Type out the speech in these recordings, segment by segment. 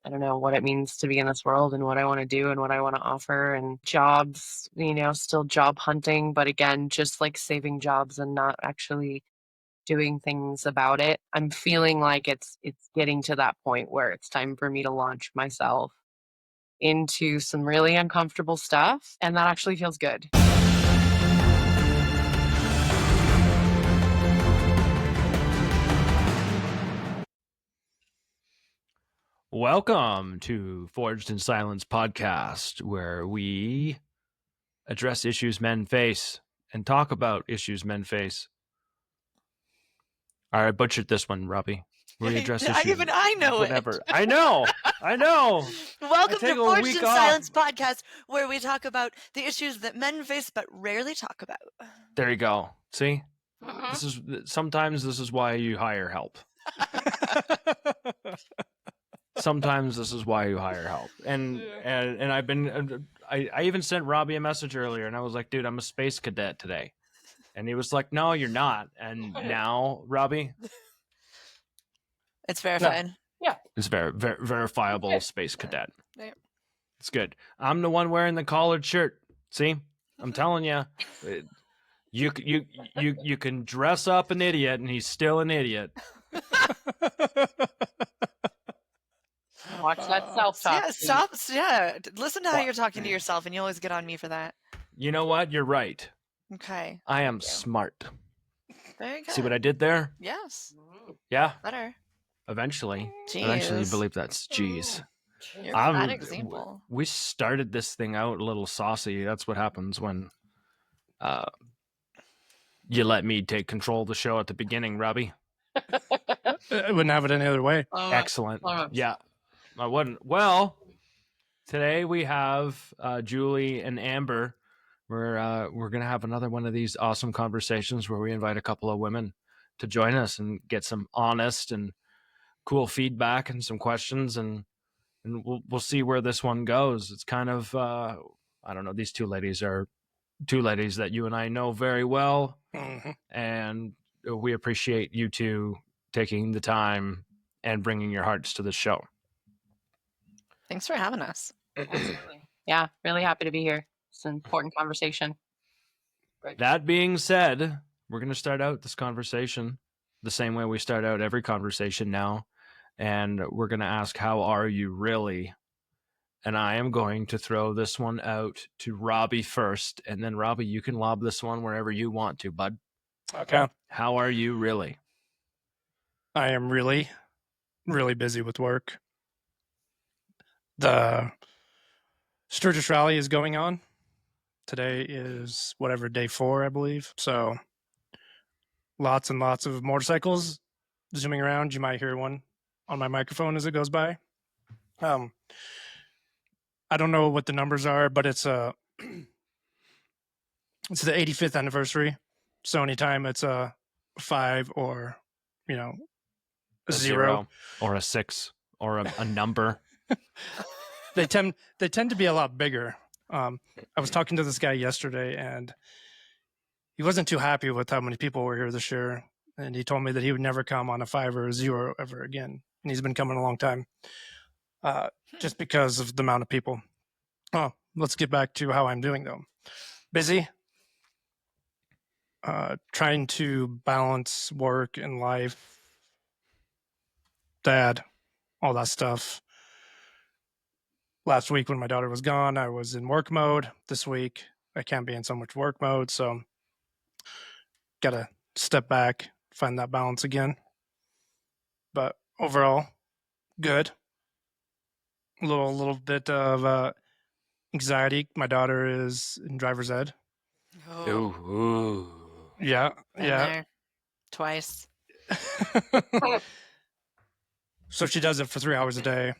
I don't know what it means to be in this world and what I want to do and what I want to offer and jobs, still job hunting, but again, just like saving jobs and not actually doing things about it. I'm feeling like it's getting to that point where it's time for me to launch myself into some really uncomfortable stuff, and that actually feels good. Welcome to Forged in Silence podcast, where we address issues men face and talk about issues men face. All right, I butchered this one, Robbie. We address issues. Even I know whatever. it. I know. Welcome to Forged in Silence podcast, where we talk about the issues that men face but rarely talk about. There you go. See? Sometimes this is why you hire help. Sometimes this is why you hire help. And I've been I even sent Robbie a message earlier, and I was like, dude, I'm a space cadet today. And he was like, no, you're not. And now, Robbie, it's verified. Yeah. It's verifiable space cadet. Yeah. It's good. I'm the one wearing the collared shirt. See? I'm telling you. You can dress up an idiot, and he's still an idiot. Watch that self-talk. Yeah, stop. Yeah, listen to how you're talking to yourself, and you always get on me for that. You know what? You're right. Okay. I am smart. Very good. See what I did there? Yes. Yeah. Better. Eventually. Jeez. Eventually, you believe that's Jeez. You're a bad example. We started this thing out a little saucy. That's what happens when you let me take control of the show at the beginning, Robbie. I wouldn't have it any other way. Excellent. Yeah. I wouldn't. Well, today we have Julie and Amber. We're gonna have another one of these awesome conversations where we invite a couple of women to join us and get some honest and cool feedback and some questions, and we'll see where this one goes. It's kind of I don't know. These two ladies are two ladies that you and I know very well, and we appreciate you two taking the time and bringing your hearts to the show. Thanks for having us. Absolutely. Yeah, really happy to be here. It's an important conversation. Right. That being said, we're going to start out this conversation the same way we start out every conversation now. And we're going to ask, how are you really? And I am going to throw this one out to Robbie first. And then, Robbie, you can lob this one wherever you want to, bud. Okay. How are you really? I am really, really busy with work. The Sturgis Rally is going on. Today is day 4, I believe. So lots and lots of motorcycles zooming around. You might hear one on my microphone as it goes by. I don't know what the numbers are, but it's the 85th anniversary. So anytime it's a 5 or a 0 or a 6 or a number. They tend to be a lot bigger. I was talking to this guy yesterday, and he wasn't too happy with how many people were here this year. And he told me that he would never come on a 5 or a 0 ever again. And he's been coming a long time, just because of the amount of people. Oh, let's get back to how I'm doing, though. Busy. Trying to balance work and life, dad, all that stuff. Last week when my daughter was gone, I was in work mode. This week, I can't be in so much work mode, so got to step back, find that balance again. But overall, good. A little bit of anxiety. My daughter is in driver's ed. Oh. Ooh. Yeah. There. Twice. So she does it for 3 hours a day.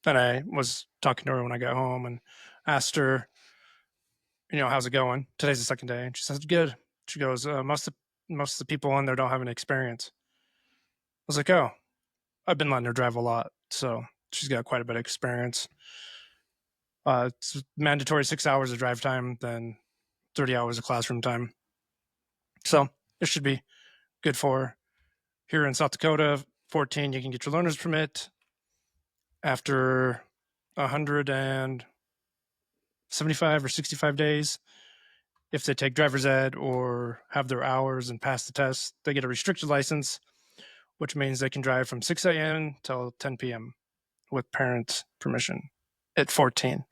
And I was talking to her when I got home and asked her, how's it going? Today's the second day. And she says, good. She goes, most of the people on there don't have any experience. I was like, oh, I've been letting her drive a lot. So she's got quite a bit of experience. It's mandatory 6 hours of drive time, then 30 hours of classroom time. So it should be good for her. Here in South Dakota, 14, you can get your learner's permit. after 175 or 65 days, if they take driver's ed or have their hours and pass the test, they get a restricted license, which means they can drive from 6 a.m. till 10 p.m. with parents' permission at 14.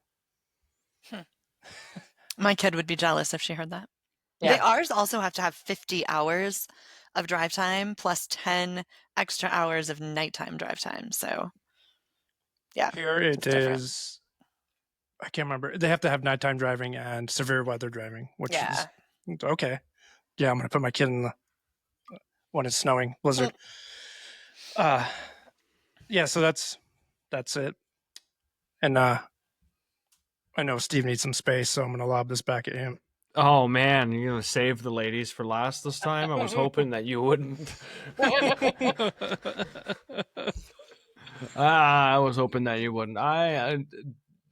My kid would be jealous if she heard that. Yeah. Ours also have to have 50 hours of drive time plus 10 extra hours of nighttime drive time. So, yeah. Here it it's different. is. I can't remember. They have to have nighttime driving and severe weather driving, which is okay. Yeah, I'm gonna put my kid in the when it's snowing blizzard. Yeah, so that's it. And I know Steve needs some space, so I'm gonna lob this back at him. Oh man, you're gonna save the ladies for last this time. I was hoping that you wouldn't. I was hoping that you wouldn't.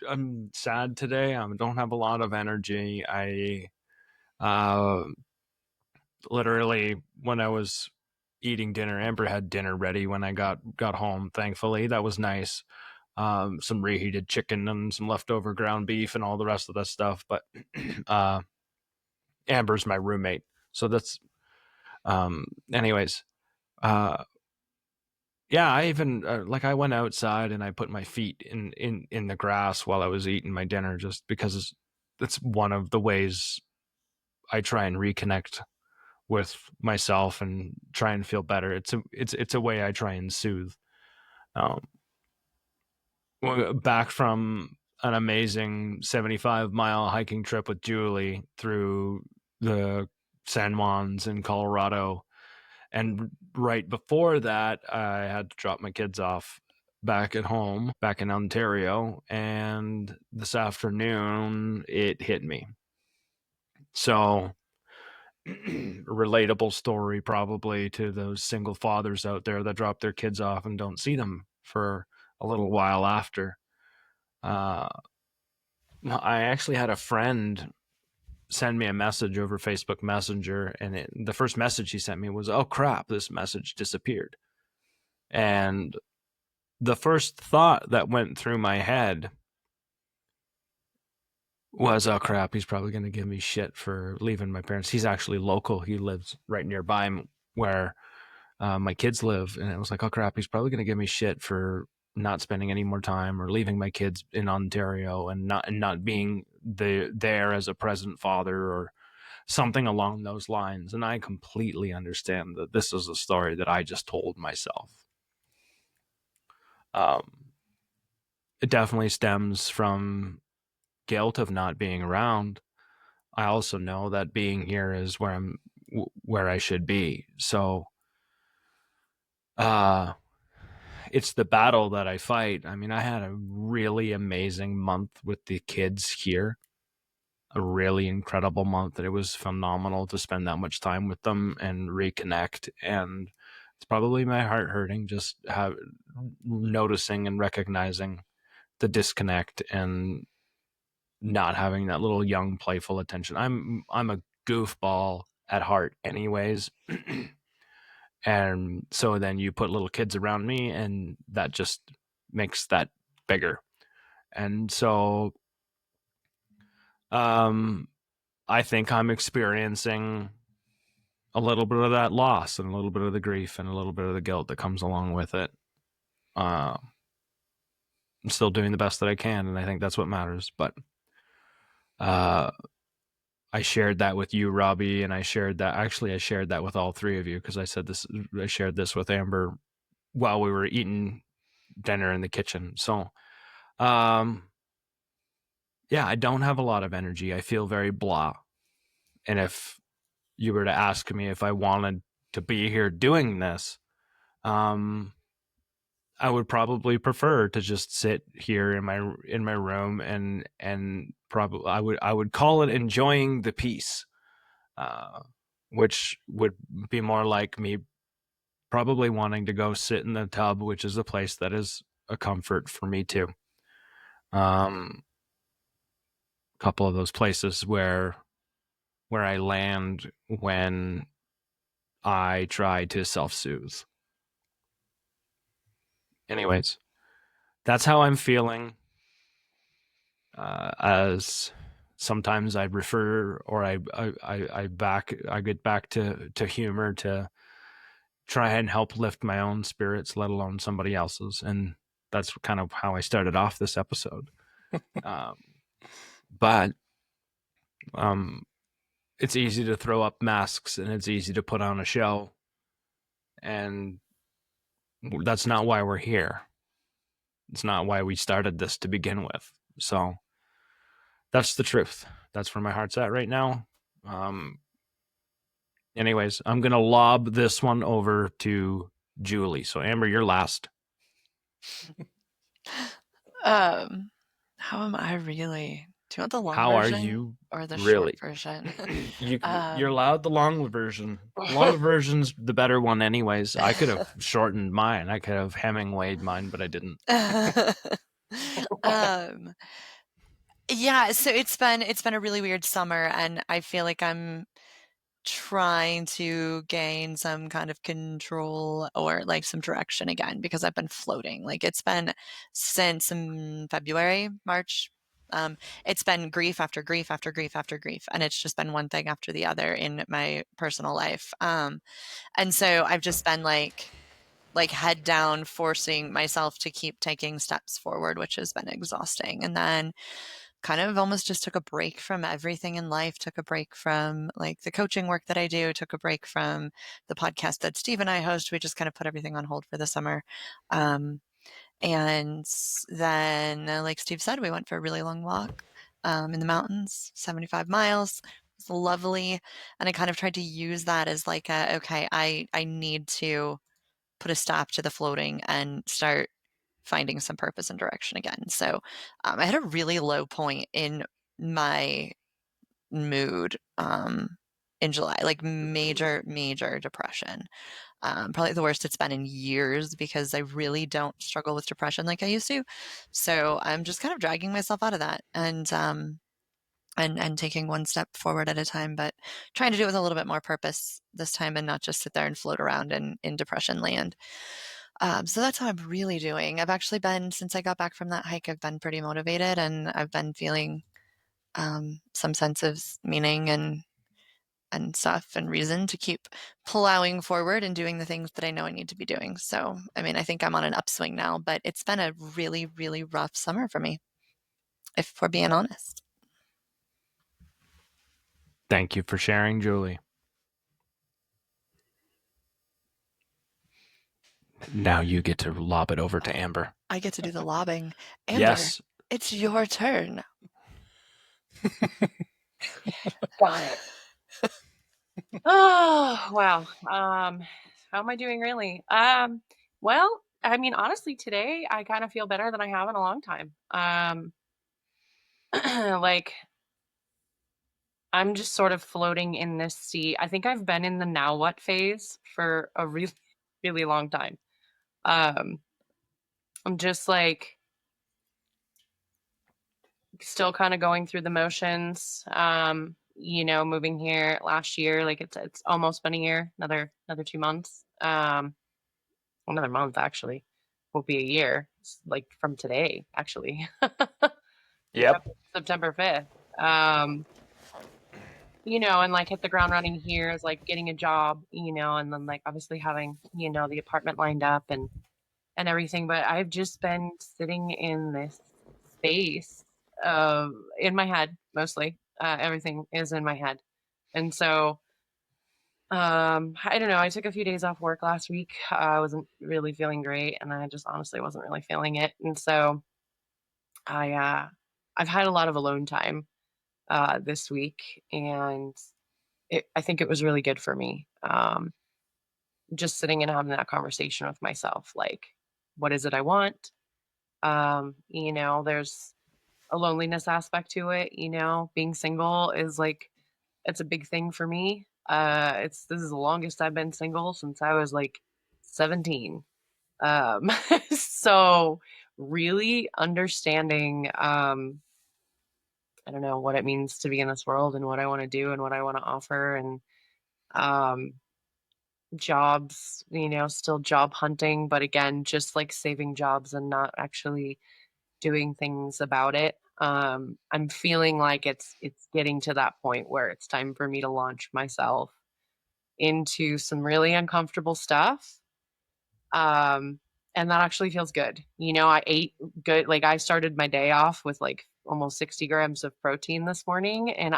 I'm sad today. I don't have a lot of energy. I literally when I was eating dinner, Amber had dinner ready when I got home. Thankfully, that was nice. Some reheated chicken and some leftover ground beef and all the rest of that stuff. But Amber's my roommate, so that's anyways. Yeah, I even like I went outside and I put my feet in the grass while I was eating my dinner, just because that's one of the ways I try and reconnect with myself and try and feel better. It's a way I try and soothe. Back from an amazing 75-mile hiking trip with Julie through the San Juans in Colorado. And right before that, I had to drop my kids off back at home, back in Ontario. And this afternoon, it hit me. So, relatable story probably to those single fathers out there that drop their kids off and don't see them for a little while after. I actually had a friend send me a message over Facebook Messenger, and the first message he sent me was, "Oh crap, this message disappeared." And the first thought that went through my head was, "Oh crap, he's probably going to give me shit for leaving my parents." He's actually local. He lives right nearby where my kids live. And it was like, "Oh crap, he's probably going to give me shit for not spending any more time or leaving my kids in Ontario and not being there as a present father or something along those lines." And I completely understand that this is a story that I just told myself. It definitely stems from guilt of not being around. I also know that being here is where I should be. So, it's the battle that I fight. I mean, I had a really amazing month with the kids here. A really incredible month. It was phenomenal to spend that much time with them and reconnect. And it's probably my heart hurting just noticing and recognizing the disconnect and not having that little young playful attention. I'm a goofball at heart anyways. And so then you put little kids around me and that just makes that bigger. And so I think I'm experiencing a little bit of that loss and a little bit of the grief and a little bit of the guilt that comes along with it. I'm still doing the best that I can, and I think that's what matters. But I shared that with you, Robbie, and I shared that with all three of you because I shared this with Amber while we were eating dinner in the kitchen. So, yeah, I don't have a lot of energy. I feel very blah. And if you were to ask me if I wanted to be here doing this, I would probably prefer to just sit here in my room and probably I would call it enjoying the peace, which would be more like me probably wanting to go sit in the tub, which is a place that is a comfort for me too. Couple of those places where I land when I try to self-soothe. Anyways, that's how I'm feeling. As sometimes I refer or I get back to humor to try and help lift my own spirits, let alone somebody else's, and that's kind of how I started off this episode. But it's easy to throw up masks and it's easy to put on a show, and that's not why we're here. It's not why we started this to begin with. So that's the truth. That's where my heart's at right now. Anyways, I'm going to lob this one over to Julie. So, Amber, you're last. How am I really? Do you want the long How are version you or the really? short version? You're allowed the long version. Long version's the better one, anyways. I could have shortened mine. I could have Hemingwayed mine, but I didn't. Yeah, so it's been a really weird summer, and I feel like I'm trying to gain some kind of control or like some direction again because I've been floating. Like it's been since February, March. It's been grief after grief after grief after grief, and it's just been one thing after the other in my personal life. And so I've just been like head down, forcing myself to keep taking steps forward, which has been exhausting. And then kind of almost just took a break from everything in life, took a break from like the coaching work that I do, took a break from the podcast that Steve and I host. We just kind of put everything on hold for the summer. And then, like Steve said, we went for a really long walk in the mountains, 75 miles. It was lovely. And I kind of tried to use that as like okay, I need to put a stop to the floating and start finding some purpose and direction again. So I had a really low point in my mood in July, like major, major depression. Probably the worst it's been in years because I really don't struggle with depression like I used to. So I'm just kind of dragging myself out of that and taking one step forward at a time, but trying to do it with a little bit more purpose this time and not just sit there and float around in depression land. So that's how I'm really doing. I've actually been, since I got back from that hike, I've been pretty motivated and I've been feeling some sense of meaning and stuff and reason to keep plowing forward and doing the things that I know I need to be doing. So, I mean, I think I'm on an upswing now, but it's been a really, really rough summer for me, if we're being honest. Thank you for sharing, Julie. Now you get to lob it over to Amber. I get to do the lobbing. Amber, Yes. it's your turn. Got it. Oh, wow. How am I doing really? Well, I mean, honestly, today I kind of feel better than I have in a long time. Like I'm just sort of floating in this sea. I think I've been in the now what phase for a really, really long time. Um, I'm just like still kind of going through the motions. Moving here last year, like it's almost been a year, another 2 months. Another month actually will be a year. It's like from today, actually. Yep. September 5th. And like hit the ground running here is like getting a job, and then like obviously having, the apartment lined up and everything. But I've just been sitting in this space in my head mostly. Everything is in my head. And so I don't know. I took a few days off work last week. I wasn't really feeling great, and I just honestly wasn't really feeling it. And so I've had a lot of alone time this week, and I think it was really good for me. Just sitting and having that conversation with myself, like, what is it I want? There's a loneliness aspect to it. Being single is like it's a big thing for me. This is the longest I've been single since I was like 17. Um, so really understanding, I don't know what it means to be in this world and what I want to do and what I want to offer. And, um, jobs, still job hunting, but again, just like saving jobs and not actually doing things about it. I'm feeling like it's getting to that point where it's time for me to launch myself into some really uncomfortable stuff. And that actually feels good. I ate good. Like I started my day off with like almost 60 grams of protein this morning, and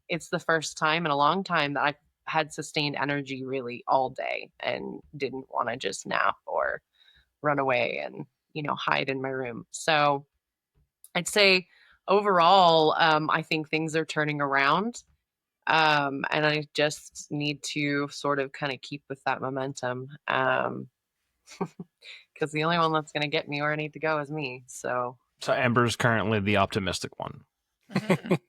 it's the first time in a long time that I've had sustained energy really all day and didn't want to just nap or run away and, hide in my room. So I'd say overall, I think things are turning around. And I just need to sort of kind of keep with that momentum. Because the only one that's going to get me where I need to go is me. So Amber's currently the optimistic one. Mhm.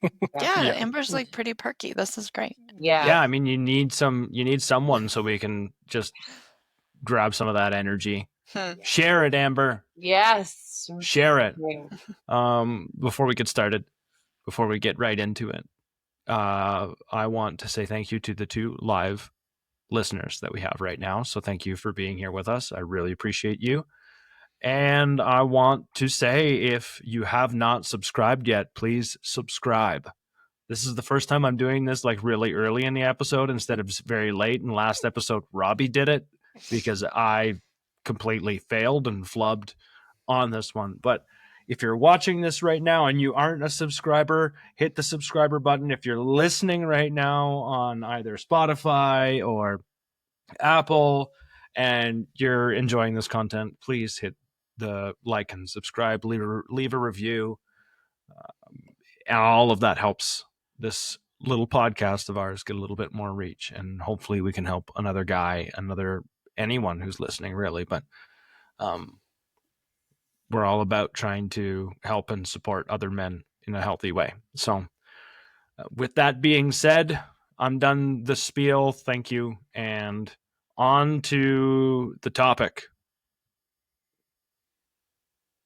yeah. Yeah, Amber's like pretty perky. This is great. Yeah, I mean, you need someone so we can just grab some of that energy. Share it, Amber. Yes. Share it. Yeah. Before we get started, before we get right into it, I want to say thank you to the 2 live listeners that we have right now. So thank you for being here with us. I really appreciate you. And I want to say, if you have not subscribed yet, please subscribe. This is the first time I'm doing this like really early in the episode instead of very late. In last episode, Robbie did it because I completely failed and flubbed on this one. But if you're watching this right now and you aren't a subscriber, hit the subscriber button. If you're listening right now on either Spotify or Apple and you're enjoying this content, please hit the like and subscribe, leave a review. All of that helps this little podcast of ours get a little bit more reach, and hopefully we can help anyone who's listening, really. But we're all about trying to help and support other men in a healthy way. So with that being said, I'm done the spiel. Thank you. And on to the topic.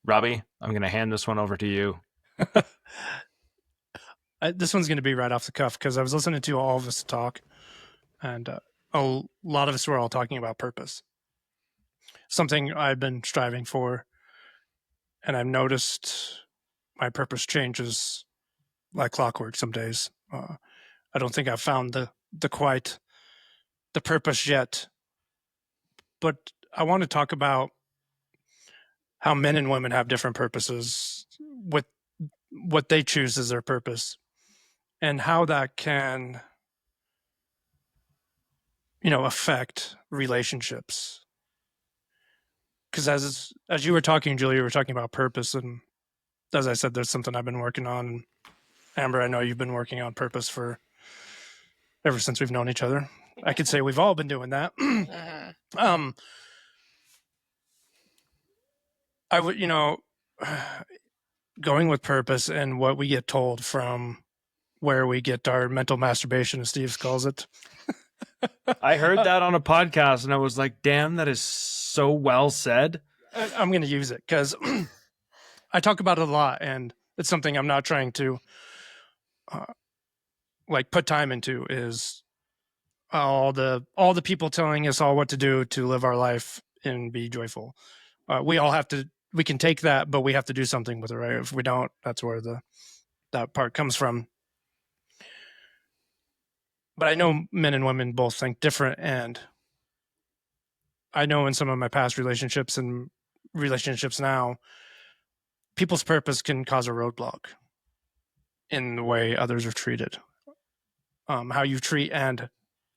Robbie, I'm going to hand this one over to you. This one's going to be right off the cuff because I was listening to all of us talk, and a lot of us were all talking about purpose. Something I've been striving for, and I've noticed my purpose changes like clockwork some days. I don't think I've found the quite the purpose yet, but I want to talk about how men and women have different purposes with what they choose as their purpose and how that can affect relationships. Because as you were talking, Julie, you were talking about purpose, and as I said, there's something I've been working on. Amber, I know you've been working on purpose for ever since we've known each other. I could say we've all been doing that. I would, going with purpose and what we get told from where we get our mental masturbation, as Steve calls it. I heard that on a podcast and I was like, damn, that is so well said. I'm going to use it because I talk about it a lot, and it's something I'm not trying to put time into. Is all the people telling us all what to do to live our life and be joyful. We all have to. We can take that, but we have to do something with it, right? If we don't, that's where that part comes from. But I know men and women both think different, and I know in some of my past relationships and relationships now, people's purpose can cause a roadblock in the way others are treated, how you treat, and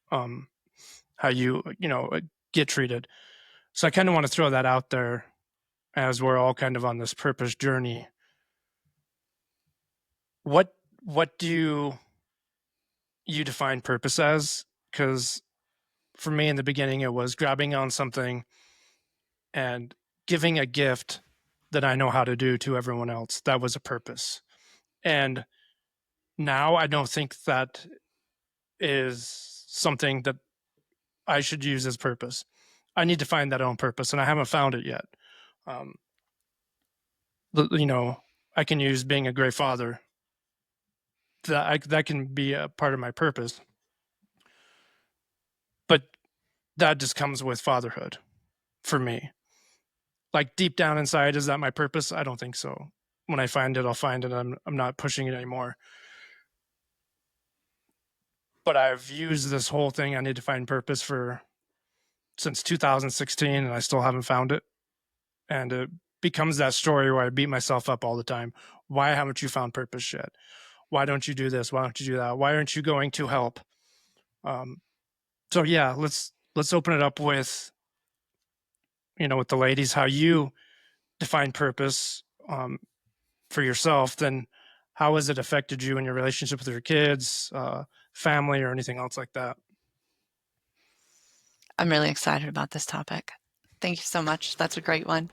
how you get treated. So I kind of want to throw that out there as we're all kind of on this purpose journey. What do you define purpose as? Because for me in the beginning, it was grabbing on something and giving a gift that I know how to do to everyone else. That was a purpose. And now I don't think that is something that I should use as purpose. I need to find that own purpose, and I haven't found it yet. I can use being a great father. That can be a part of my purpose. But that just comes with fatherhood for me. Like deep down inside, is that my purpose? I don't think so. When I find it, I'll find it. I'm not pushing it anymore. But I've used this whole thing, I need to find purpose, for since 2016, and I still haven't found it. And it becomes that story where I beat myself up all the time. Why haven't you found purpose yet? Why don't you do this? Why don't you do that? Why aren't you going to help? So yeah, let's open it up with, with the ladies, how you define purpose for yourself. Then how has it affected you in your relationship with your kids, family, or anything else like that? I'm really excited about this topic. Thank you so much. That's a great one.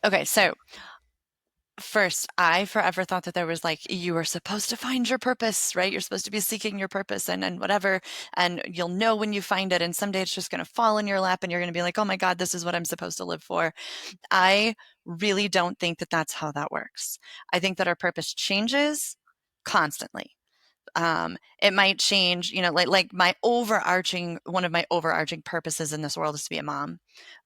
Okay, so first, I forever thought that there was like, you were supposed to find your purpose, right? You're supposed to be seeking your purpose and whatever, and you'll know when you find it. And someday it's just going to fall in your lap and you're going to be like, oh my God, this is what I'm supposed to live for. I really don't think that that's how that works. I think that our purpose changes constantly. It might change, like one of my overarching purposes in this world is to be a mom.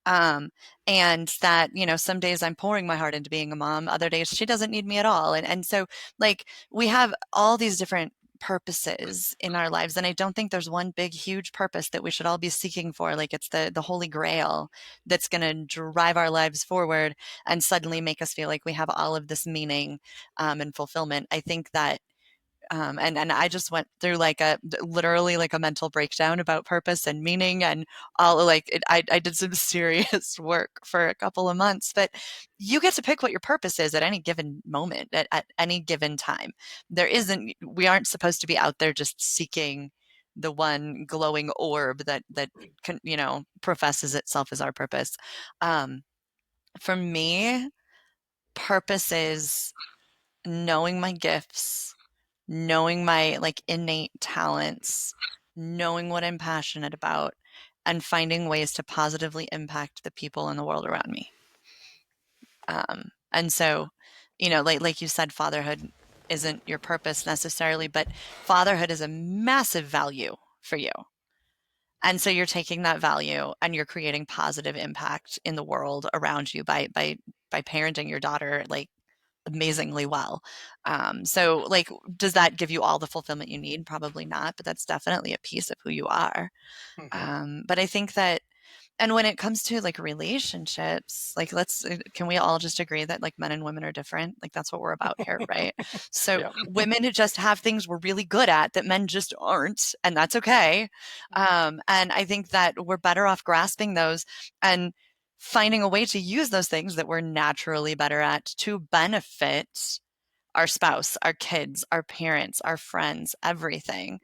And that, some days I'm pouring my heart into being a mom, other days she doesn't need me at all. And so like we have all these different purposes in our lives. And I don't think there's one big, huge purpose that we should all be seeking for. Like it's the holy grail that's going to drive our lives forward and suddenly make us feel like we have all of this meaning and fulfillment. I think that and I just went through literally like a mental breakdown about purpose and meaning and all I did some serious work for a couple of months, but you get to pick what your purpose is at any given moment, at any given time. We aren't supposed to be out there just seeking the one glowing orb that professes itself as our purpose. For me, purpose is knowing my gifts, knowing my innate talents, knowing what I'm passionate about, and finding ways to positively impact the people in the world around me. And so, like you said, fatherhood isn't your purpose necessarily, but fatherhood is a massive value for you. And so you're taking that value and you're creating positive impact in the world around you by parenting your daughter amazingly well. So does that give you all the fulfillment you need? Probably not, but that's definitely a piece of who you are. But I think that, and when it comes to relationships, can we all just agree that men and women are different? That's what we're about here, right? So Yeah. women who just have things we're really good at that men just aren't, and that's okay. And I think that we're better off grasping those and finding a way to use those things that we're naturally better at to benefit our spouse, our kids, our parents, our friends, everything.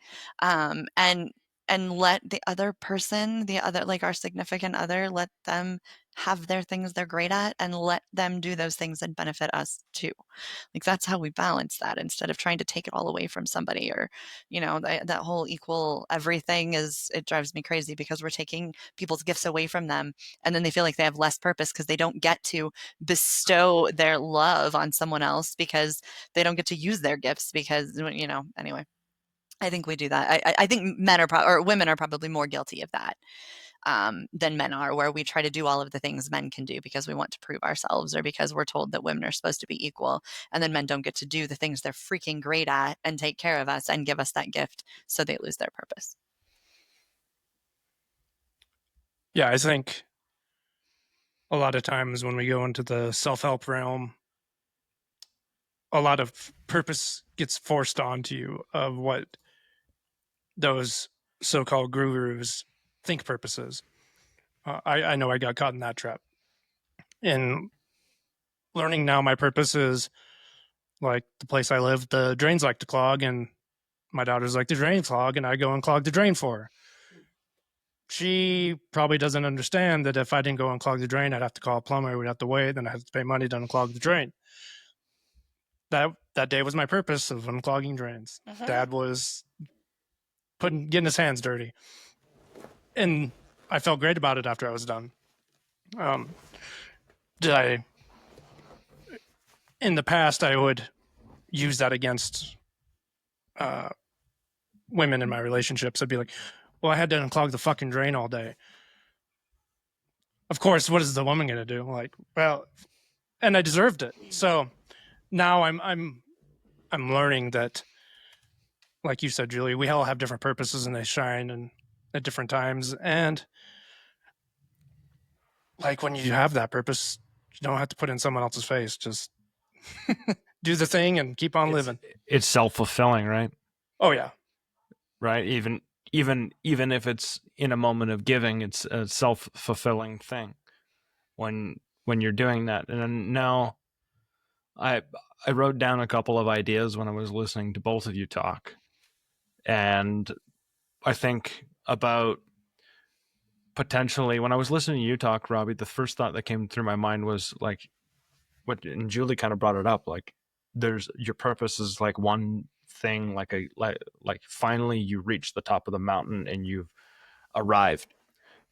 And let the other person, our significant other, let them have their things they're great at and let them do those things and benefit us too. That's how we balance that instead of trying to take it all away from somebody or, that whole equal everything it drives me crazy because we're taking people's gifts away from them and then they feel like they have less purpose because they don't get to bestow their love on someone else because they don't get to use their gifts because, anyway. I think we do that. I think men or women are probably more guilty of that than men are, where we try to do all of the things men can do because we want to prove ourselves or because we're told that women are supposed to be equal. And then men don't get to do the things they're freaking great at and take care of us and give us that gift. So they lose their purpose. Yeah, I think a lot of times when we go into the self-help realm, a lot of purpose gets forced onto you of what those so-called gurus think purposes. I know I got caught in that trap. In learning now, my purpose is like the place I live, the drains like to clog, and my daughter's like the drain clog, and I go and clog the drain for her. She probably doesn't understand that if I didn't go and clog the drain, I'd have to call a plumber, we'd have to wait, then I'd have to pay money to unclog the drain. That day was my purpose of unclogging drains. Dad was getting his hands dirty. And I felt great about it after I was done. In the past, I would use that against women in my relationships. I'd be like, well, I had to unclog the fucking drain all day. Of course, what is the woman going to do? Like, well, and I deserved it. So now I'm learning that, like you said, Julie, we all have different purposes and they shine and at different times. And like when you have that purpose, you don't have to put in someone else's face. Just do the thing and keep on living. It's self-fulfilling, right? Oh yeah. Right. Even if it's in a moment of giving, it's a self-fulfilling thing when you're doing that. And then now I wrote down a couple of ideas when I was listening to both of you talk. And I think about potentially when I was listening to you talk, Robbie, the first thought that came through my mind was like what, and Julie kind of brought it up, like there's your purpose is like one thing, like finally you reach the top of the mountain and you've arrived.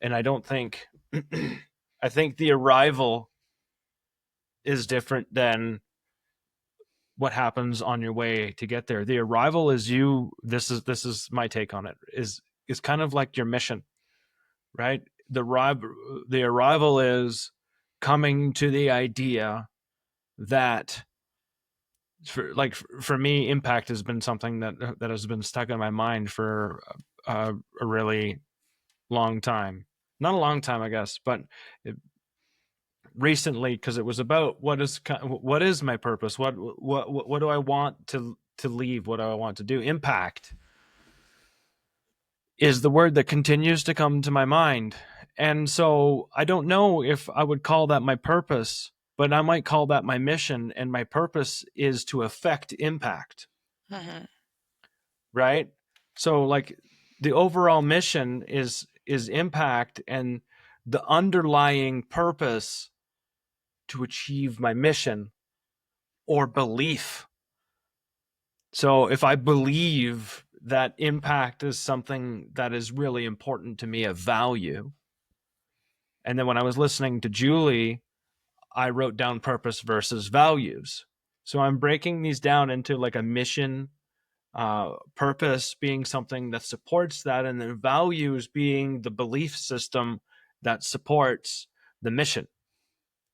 And I don't think I think the arrival is different than what happens on your way to get there. The arrival is you. This is my take on it. Is kind of like your mission, right? The arrival is coming to the idea that for me, impact has been something that has been stuck in my mind for a really long time. Not a long time, I guess, but recently, because it was about what is my purpose, what do I want to leave, what do I want to do. Impact is the word that continues to come to my mind, and so I don't know if I would call that my purpose, but I might call that my mission, and my purpose is to affect impact. Mm-hmm. Right? So like the overall mission is impact, and the underlying purpose to achieve my mission or belief. So if I believe that impact is something that is really important to me, of value, and then when I was listening to Julie, I wrote down purpose versus values. So I'm breaking these down into like a mission, purpose being something that supports that, and then values being the belief system that supports the mission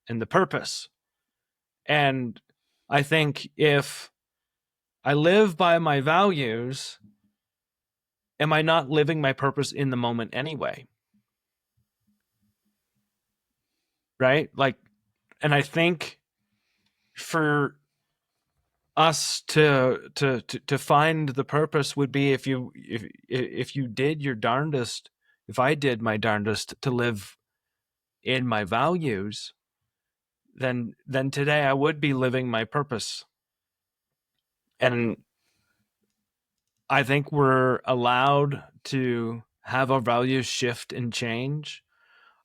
and the purpose. And I think if I live by my values, am I not living my purpose in the moment anyway? Right? Like, and I think for us to find the purpose would be if you did your darndest, if I did my darndest to live in my values, then today I would be living my purpose. And I think we're allowed to have our values shift and change.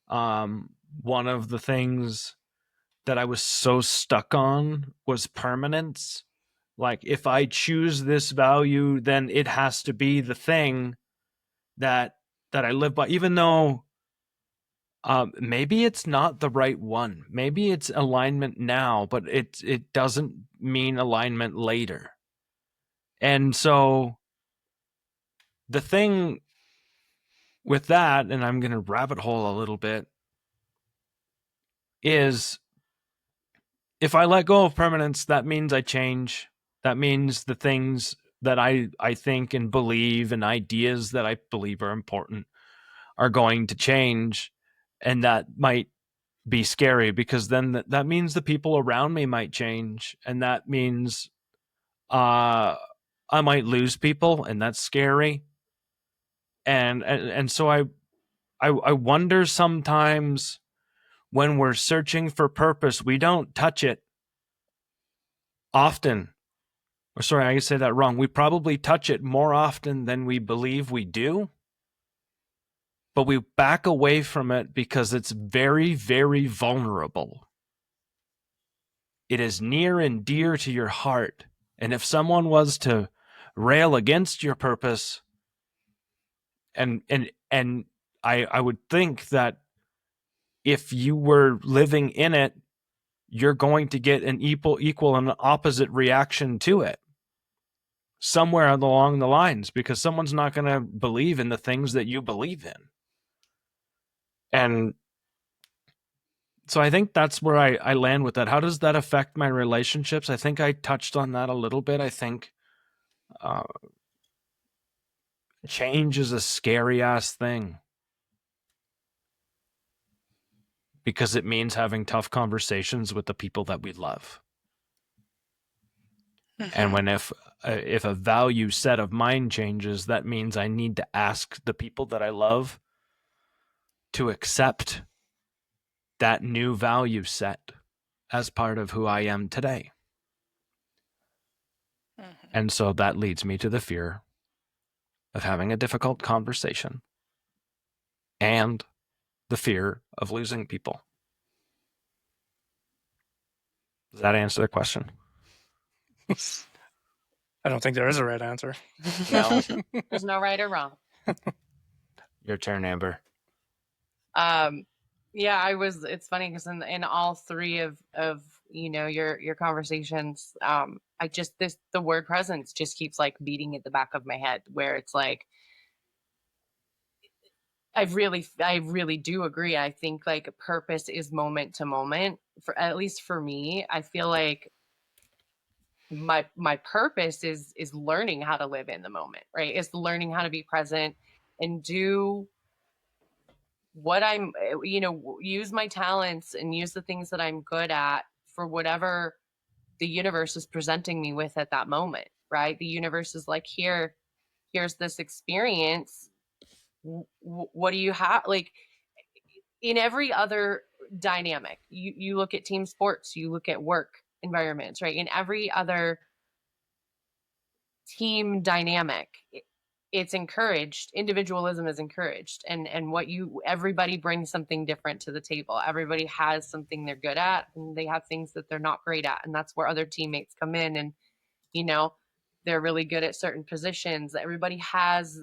One of the things that I was so stuck on was permanence. Like, if I choose this value, then it has to be the thing that I live by, even though maybe it's not the right one. Maybe it's alignment now, but it doesn't mean alignment later. And so the thing with that, and I'm going to rabbit hole a little bit, is if I let go of permanence, that means I change. That means the things that I think and believe and ideas that I believe are important are going to change. And that might be scary, because then that means the people around me might change. And that means I might lose people, and that's scary. And so I wonder sometimes, when we're searching for purpose, we don't touch it often. Or sorry, I say that wrong. We probably touch it more often than we believe we do. But we back away from it because it's very, very vulnerable. It is near and dear to your heart. And if someone was to rail against your purpose, and I would think that if you were living in it, you're going to get an equal and opposite reaction to it. somewhere along the lines, because someone's not going to believe in the things that you believe in. And so I think that's where I land with that. How does that affect my relationships? I think I touched on that a little bit. I think change is a scary ass thing, because it means having tough conversations with the people that we love. And when if a value set of mine changes, that means I need to ask the people that I love to accept that new value set as part of who I am today. And so that leads me to the fear of having a difficult conversation and the fear of losing people. Does that answer the question? I don't think there is a right answer. No, there's no right or wrong. Your turn, Amber. Yeah, it's funny because in all three of your conversations, the word presence just keeps like beating at the back of my head, where it's like I really do agree. I think like purpose is moment to moment, for at least for me. I feel like my purpose is learning how to live in the moment, right? Is learning how to be present and do what use my talents and use the things that I'm good at for whatever the universe is presenting me with at that moment, right? The universe is like, here's this experience. What do you have? Like in every other dynamic, you look at team sports, you look at work environments, right? In every other team dynamic, it's encouraged. Individualism is encouraged, and everybody brings something different to the table. Everybody has something they're good at, and they have things that they're not great at, and that's where other teammates come in. And they're really good at certain positions. Everybody has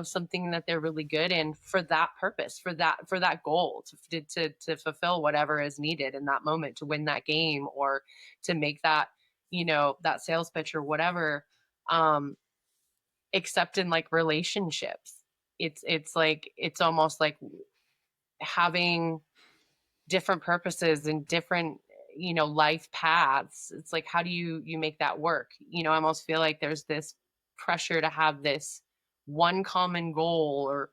something that they're really good in for that purpose, for that goal, to fulfill whatever is needed in that moment, to win that game, or to make that that sales pitch or whatever. Except in like relationships, it's almost like having different purposes and different life paths. It's like, how do you make that work? I almost feel like there's this pressure to have this one common goal, or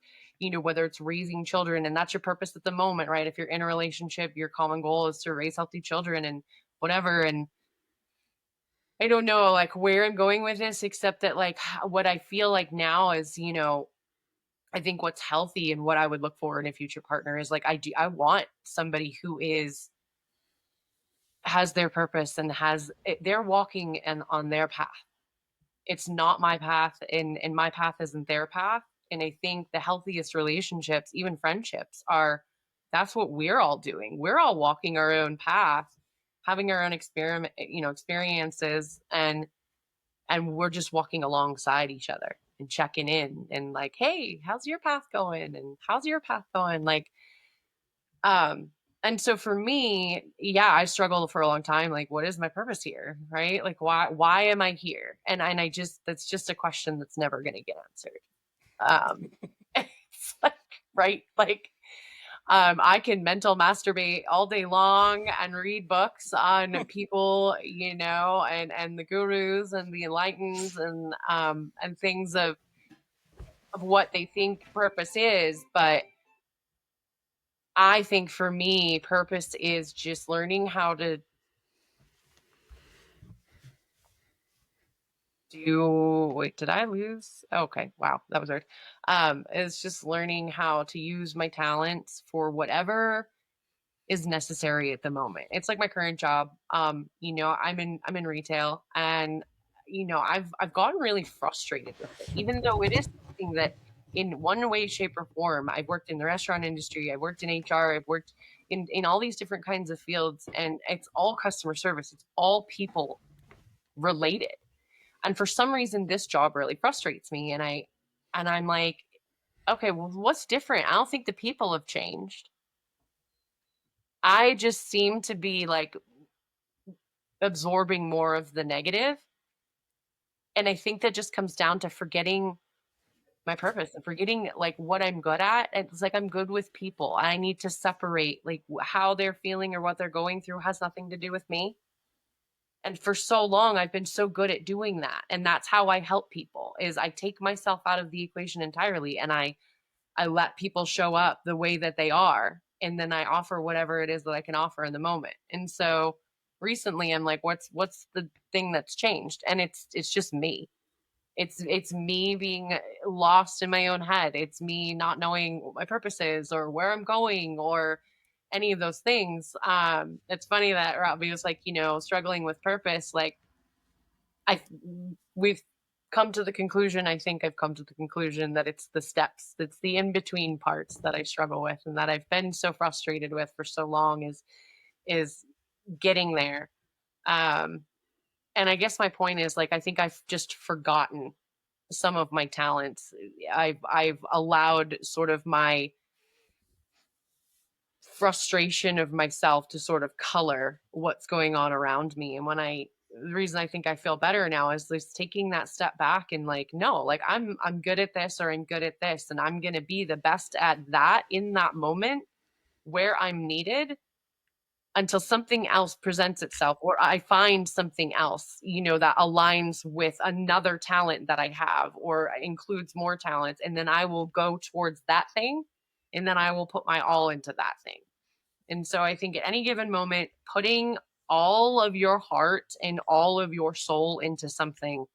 whether it's raising children, and that's your purpose at the moment, right? If you're in a relationship, your common goal is to raise healthy children and whatever. And I don't know like where I'm going with this, except that like what I feel like now is, I think what's healthy and what I would look for in a future partner is like, I want somebody who has their purpose and they're walking and on their path. It's not my path, and my path isn't their path. And I think the healthiest relationships, even friendships, that's what we're all doing. We're all walking our own path, having our own experiences, and we're just walking alongside each other and checking in and like, hey, how's your path going? And how's your path going? Like, and so for me, yeah, I struggled for a long time. Like, what is my purpose here? Right? Like, why am I here? And that's just a question that's never going to get answered. It's like, right? Like, I can mental masturbate all day long and read books on people, and the gurus and the enlightened and things of what they think purpose is. But I think for me, purpose is just learning how to wait, did I lose? Okay. Wow. That was weird. It's just learning how to use my talents for whatever is necessary at the moment. It's like my current job. I'm in retail, and I've gotten really frustrated with it, even though it is something that in one way, shape, or form, I've worked in the restaurant industry, I've worked in HR, I've worked in all these different kinds of fields, and it's all customer service, it's all people related. And for some reason this job really frustrates me, and I'm like, okay, well, what's different? I don't think the people have changed. I just seem to be like absorbing more of the negative. And I think that just comes down to forgetting my purpose and forgetting like what I'm good at. It's like I'm good with people. I need to separate like how they're feeling or what they're going through has nothing to do with me. And for so long I've been so good at doing that. And that's how I help people is I take myself out of the equation entirely and I let people show up the way that they are and then I offer whatever it is that I can offer in the moment. And so recently I'm like what's the thing that's changed? And it's just me. It's me being lost in my own head. It's me not knowing what my purpose is or where I'm going or any of those things. It's funny that Robbie was like, struggling with purpose. Like I we've come to the conclusion, I think I've come to the conclusion that it's the steps, it's the in-between parts that I struggle with and that I've been so frustrated with for so long is getting there. And I guess my point is like I think I've just forgotten some of my talents. I've allowed sort of my frustration of myself to sort of color what's going on around me. And the reason I think I feel better now is just taking that step back and like, no, like I'm good at this or I'm good at this and I'm going to be the best at that in that moment where I'm needed until something else presents itself or I find something else, that aligns with another talent that I have or includes more talents. And then I will go towards that thing and then I will put my all into that thing. And so I think at any given moment, putting all of your heart and all of your soul into something,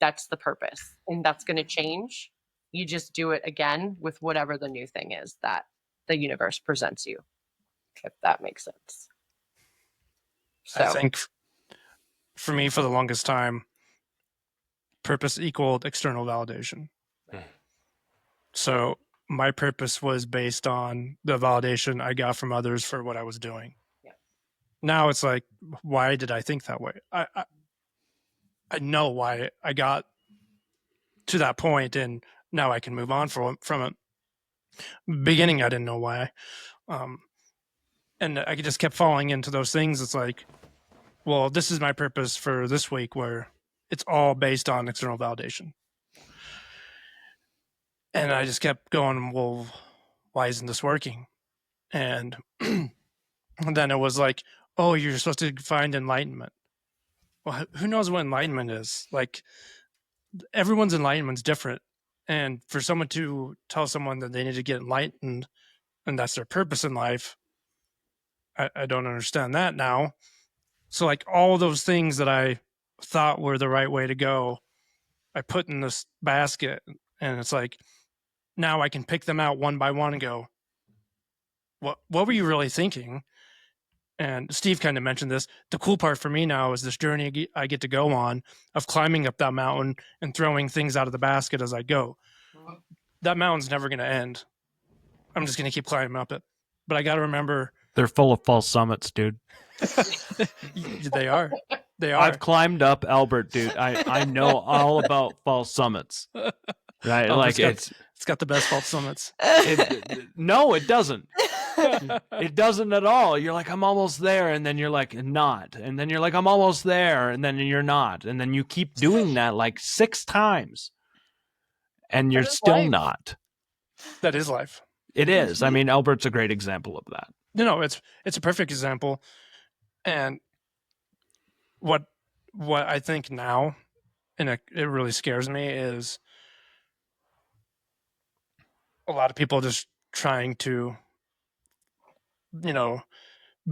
that's the purpose. And that's going to change. You just do it again with whatever the new thing is that the universe presents you, if that makes sense. I think for me, for the longest time, purpose equaled external validation. So my purpose was based on the validation I got from others for what I was doing. Yeah. Now it's like, why did I think that way? I know why I got to that point, and now I can move on from it. Beginning, I didn't know why. And I just kept falling into those things. It's like, well, this is my purpose for this week where it's all based on external validation. And I just kept going, well, why isn't this working? And then it was like, oh, you're supposed to find enlightenment. Well, who knows what enlightenment is? Like, everyone's enlightenment's different. And for someone to tell someone that they need to get enlightened and that's their purpose in life, I don't understand that now. So, like, all those things that I thought were the right way to go, I put in this basket. And it's like, now I can pick them out one by one and go, what were you really thinking? And Steve kind of mentioned this. The cool part for me now is this journey I get to go on of climbing up that mountain and throwing things out of the basket as I go. That mountain's never going to end. I'm just going to keep climbing up it. But I got to remember. They're full of false summits, dude. They are. They are. I've climbed up Albert, dude. I know all about false summits. Right? Oh, like it's got the best false summits. No, it doesn't. It doesn't at all. You're like, I'm almost there, and then you're like, not. And then you're like, I'm almost there, and then you're not. And then you keep doing that like 6 times. And you're still not. That is life. It is. I mean, Albert's a great example of that. No, it's a perfect example. And what I think now, and it really scares me, is a lot of people just trying to,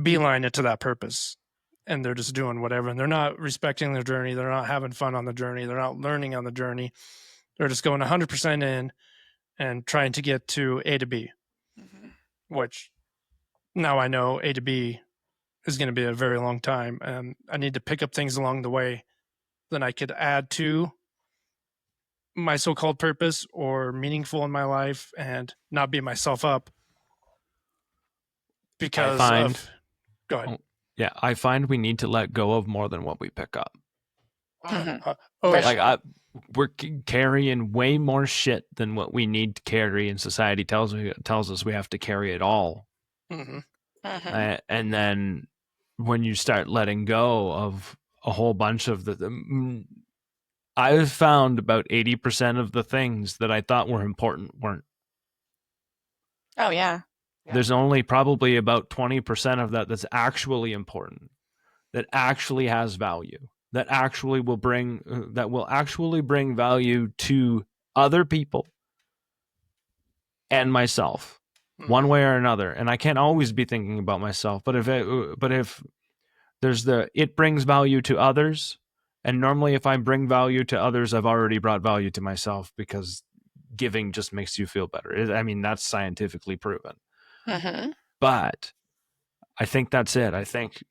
beeline it to that purpose. And they're just doing whatever. And they're not respecting their journey. They're not having fun on the journey. They're not learning on the journey. They're just going 100% in and trying to get to A to B, which now I know A to B is going to be a very long time. And I need to pick up things along the way that I could add to my so-called purpose or meaningful in my life and not beat myself up because go ahead. Yeah, I find we need to let go of more than what we pick up. We're carrying way more shit than what we need to carry, and society tells us we have to carry it all. And then when you start letting go of a whole bunch of I've found about 80% of the things that I thought were important weren't. Oh, yeah. There's only probably about 20% of that that's actually important, that actually has value, that actually will bring value to other people and myself, one way or another. And I can't always be thinking about myself, but if there's it brings value to others, and normally if I bring value to others, I've already brought value to myself, because giving just makes you feel better. I mean, that's scientifically proven. Mm-hmm. But I think that's it. I think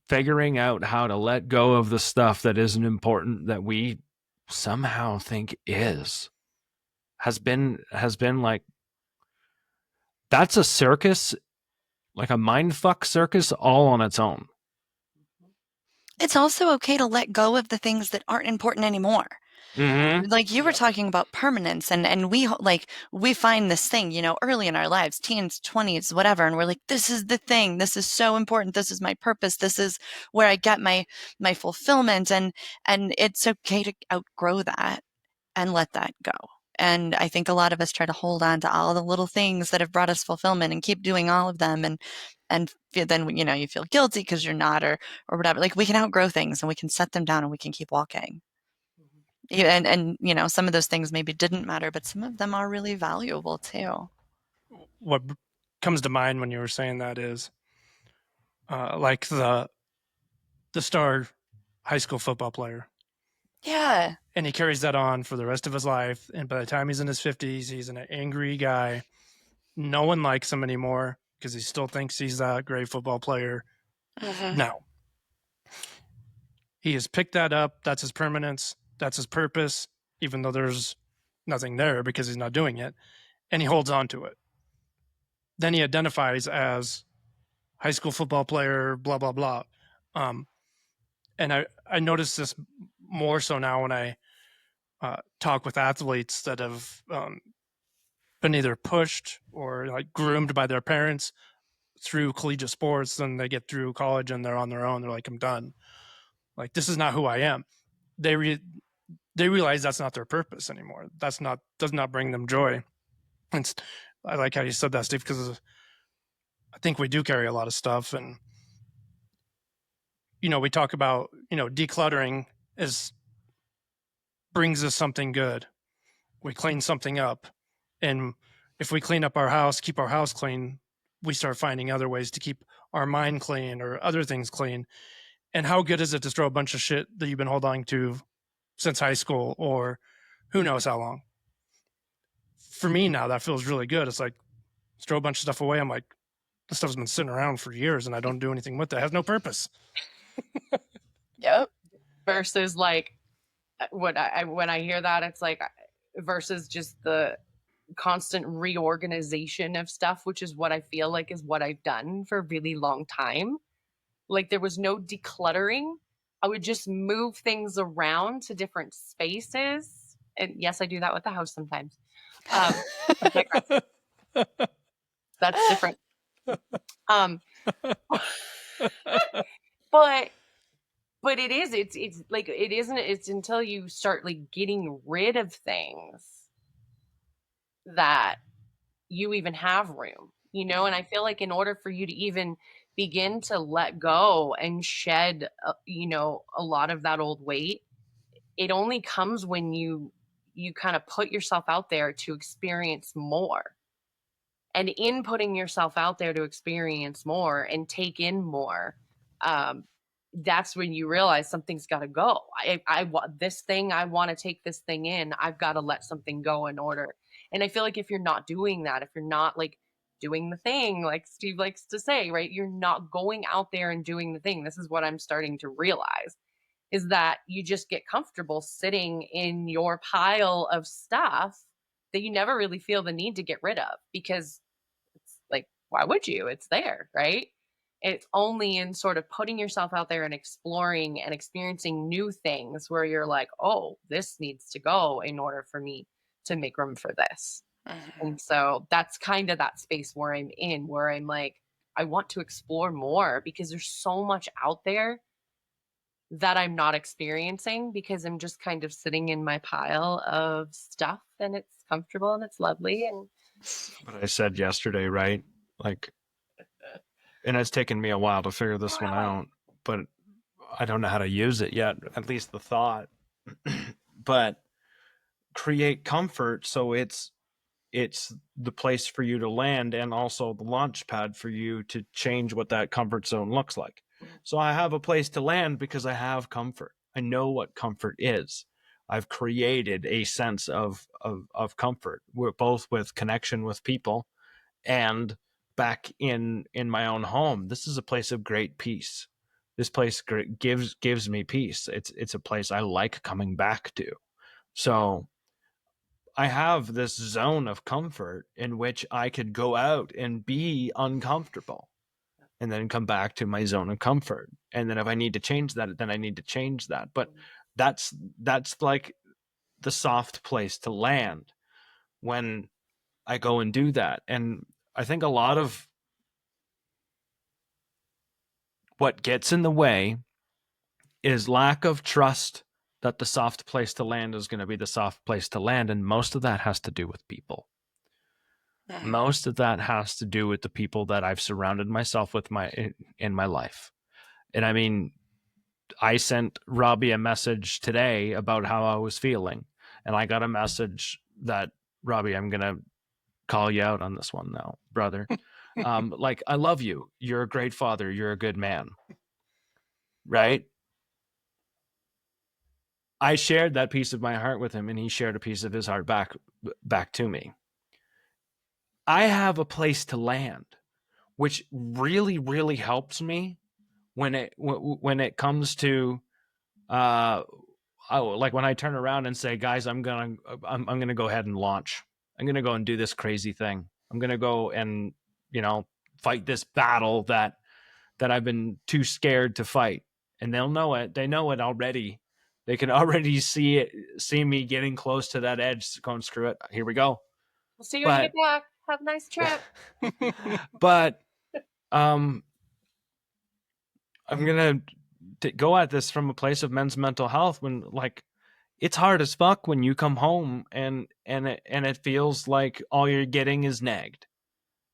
figuring out how to let go of the stuff that isn't important that we somehow think has been like, that's a circus, like a mindfuck circus all on its own. It's also okay to let go of the things that aren't important anymore. Mm-hmm. Like you were talking about permanence, and we find this thing, early in our lives, teens, 20s, whatever, and we're like, this is the thing, this is so important, this is my purpose, this is where I get my fulfillment, and it's okay to outgrow that and let that go. And I think a lot of us try to hold on to all the little things that have brought us fulfillment and keep doing all of them, and then you feel guilty because you're not, or whatever. Like, we can outgrow things and we can set them down and we can keep walking. Yeah, and some of those things maybe didn't matter, but some of them are really valuable too. What comes to mind when you were saying that is like the star high school football player. Yeah. And he carries that on for the rest of his life. And by the time he's in his 50s, he's an angry guy. No one likes him anymore because he still thinks he's that great football player. Mm-hmm. No. He has picked that up. That's his permanence. That's his purpose, even though there's nothing there because he's not doing it. And he holds on to it. Then he identifies as high school football player, blah, blah, blah. And I notice this more so now when I talk with athletes that have been either pushed or like groomed by their parents through collegiate sports. Then they get through college and they're on their own. They're like, I'm done. Like, this is not who I am. They realize that's not their purpose anymore. Does not bring them joy. And I like how you said that, Steve, because I think we do carry a lot of stuff. And, we talk about, decluttering brings us something good. We clean something up. And if we clean up our house, keep our house clean, we start finding other ways to keep our mind clean or other things clean. And how good is it to throw a bunch of shit that you've been holding to since high school or who knows how long? For me now, that feels really good. It's like, let's throw a bunch of stuff away. I'm like, this stuff's been sitting around for years and I don't do anything with it. It has no purpose. Yep. Versus like when I hear that, it's like versus just the constant reorganization of stuff, which is what I feel like is what I've done for a really long time. Like, there was no decluttering. I would just move things around to different spaces. And yes, I do that with the house sometimes. That's different. But it's like, it isn't, it's until you start like getting rid of things that you even have room, and I feel like in order for you to even begin to let go and shed, a lot of that old weight, it only comes when you kind of put yourself out there to experience more. And in putting yourself out there to experience more and take in more, that's when you realize something's got to go. I want this thing. I want to take this thing in. I've got to let something go in order. And I feel like if you're not doing that, if you're not like doing the thing, like Steve likes to say, right? You're not going out there and doing the thing. This is what I'm starting to realize, is that you just get comfortable sitting in your pile of stuff that you never really feel the need to get rid of, because it's like, why would you? It's there, right? It's only in sort of putting yourself out there and exploring and experiencing new things where you're like, oh, this needs to go in order for me to make room for this. Mm-hmm. And so that's kind of that space where I'm in, where I'm like, I want to explore more because there's so much out there that I'm not experiencing because I'm just kind of sitting in my pile of stuff and it's comfortable and it's lovely. And What I said yesterday, right? Like, and it's taken me a while to figure this one out, but I don't know how to use it yet, at least the thought. But create comfort so it's the place for you to land and also the launch pad for you to change what that comfort zone looks like. So I have a place to land because I have comfort. I know what comfort is. I've created a sense of comfort. We're both with connection with people and back in my own home. This is a place of great peace. This place gives me peace. It's a place I like coming back to. So I have this zone of comfort in which I could go out and be uncomfortable and then come back to my zone of comfort. And then if I need to change that, then I need to change that. But that's like the soft place to land when I go and do that. And I think a lot of what gets in the way is lack of trust that the soft place to land is going to be the soft place to land. And most of that has to do with people. Most of that has to do with the people that I've surrounded myself with in my life. And I mean, I sent Robbie a message today about how I was feeling. And I got a message that, Robbie, I'm going to call you out on this one now, brother. Like, I love you. You're a great father. You're a good man. Right? I shared that piece of my heart with him, and he shared a piece of his heart back to me. I have a place to land, which really, really helps me when it comes to like when I turn around and say, guys, I'm gonna go ahead and launch. I'm gonna go and do this crazy thing. I'm gonna go and fight this battle that I've been too scared to fight. And they'll know it. They know it already. They can already see me getting close to that edge, going, screw it, here we go. we'll see you when you get back. Have a nice trip. But I'm gonna go at this from a place of men's mental health when, like, it's hard as fuck when you come home and it feels like all you're getting is nagged,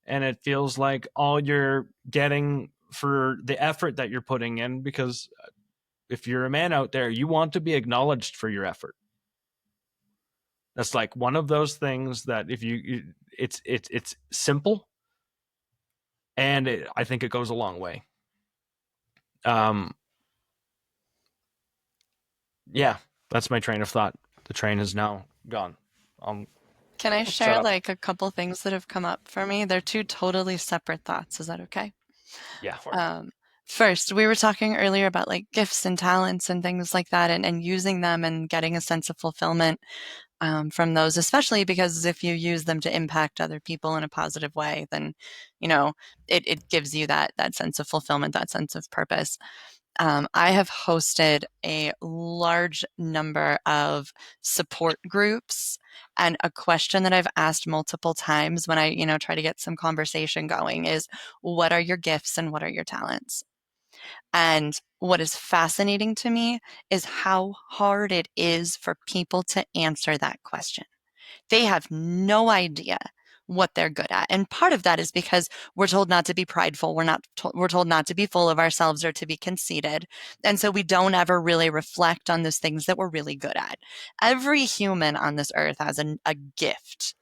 and it feels like all you're getting for the effort that you're putting in, because if you're a man out there, you want to be acknowledged for your effort. That's like one of those things that if it's simple, and I think it goes a long way. Yeah, that's my train of thought. The train is now gone. Can I share like a couple things that have come up for me? They're two totally separate thoughts. Is that okay? Yeah. First, we were talking earlier about like gifts and talents and things like that, and using them and getting a sense of fulfillment from those, especially because if you use them to impact other people in a positive way, then, it gives you that sense of fulfillment, that sense of purpose. I have hosted a large number of support groups, and a question that I've asked multiple times when I, try to get some conversation going is, what are your gifts and what are your talents? And what is fascinating to me is how hard it is for people to answer that question. They have no idea what they're good at. And part of that is because we're told not to be prideful. We're told not to be full of ourselves or to be conceited. And so we don't ever really reflect on those things that we're really good at. Every human on this earth has a gift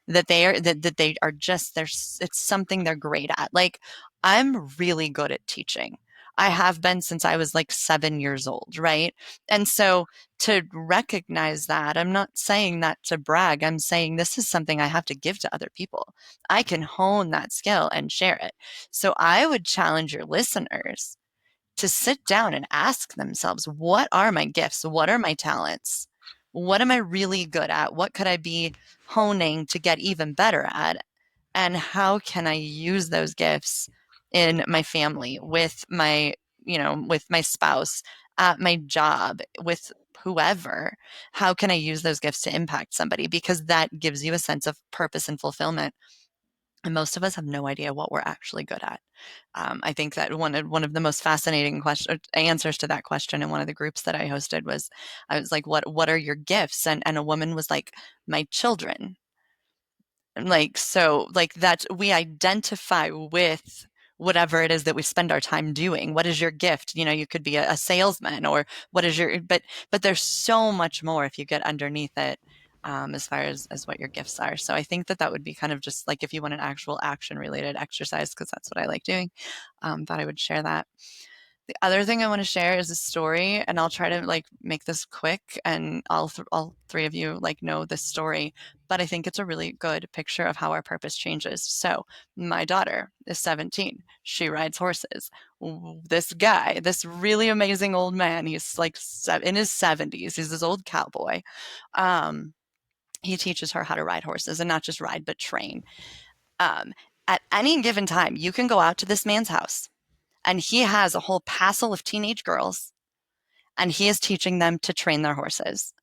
that they are just, it's something they're great at. Like, I'm really good at teaching. I have been since I was like 7 years old, right? And so to recognize that, I'm not saying that to brag. I'm saying this is something I have to give to other people. I can hone that skill and share it. So I would challenge your listeners to sit down and ask themselves, what are my gifts? What are my talents? What am I really good at? What could I be honing to get even better at? And how can I use those gifts in my family, with my, with my spouse, at my job, with whoever? How can I use those gifts to impact somebody? Because that gives you a sense of purpose and fulfillment. And most of us have no idea what we're actually good at. I think that one of the most fascinating answers to that question in one of the groups that I hosted was, I was like, what are your gifts? And a woman was like, my children. Like, so like that we identify with whatever it is that we spend our time doing. What is your gift? You know, you could be a salesman, or what is your, but there's so much more if you get underneath it, as far as what your gifts are. So I think that that would be kind of just like, if you want an actual action related exercise, because that's what I like doing, thought I would share that. The other thing I want to share is a story, and I'll try to like make this quick, and all three of you like know this story, but I think it's a really good picture of how our purpose changes. So my daughter is 17. She rides horses. This guy, this really amazing old man, he's like in his 70s. He's this old cowboy. He teaches her how to ride horses, and not just ride, but train. At any given time, you can go out to this man's house, and he has a whole passel of teenage girls, and he is teaching them to train their horses.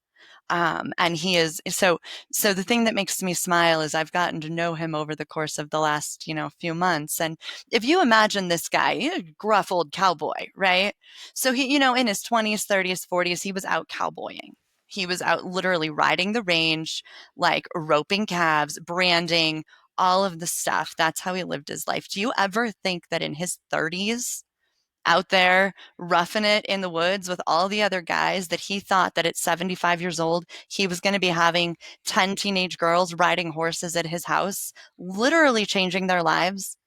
And he is so the thing that makes me smile is I've gotten to know him over the course of the last, few months. And if you imagine this guy, a gruff old cowboy, right? So he, in his 20s, 30s, 40s, he was out cowboying. He was out literally riding the range, like roping calves, branding, all of the stuff. That's how he lived his life. Do you ever think that in his 30s, out there roughing it in the woods with all the other guys, that he thought that at 75 years old, he was going to be having 10 teenage girls riding horses at his house, literally changing their lives?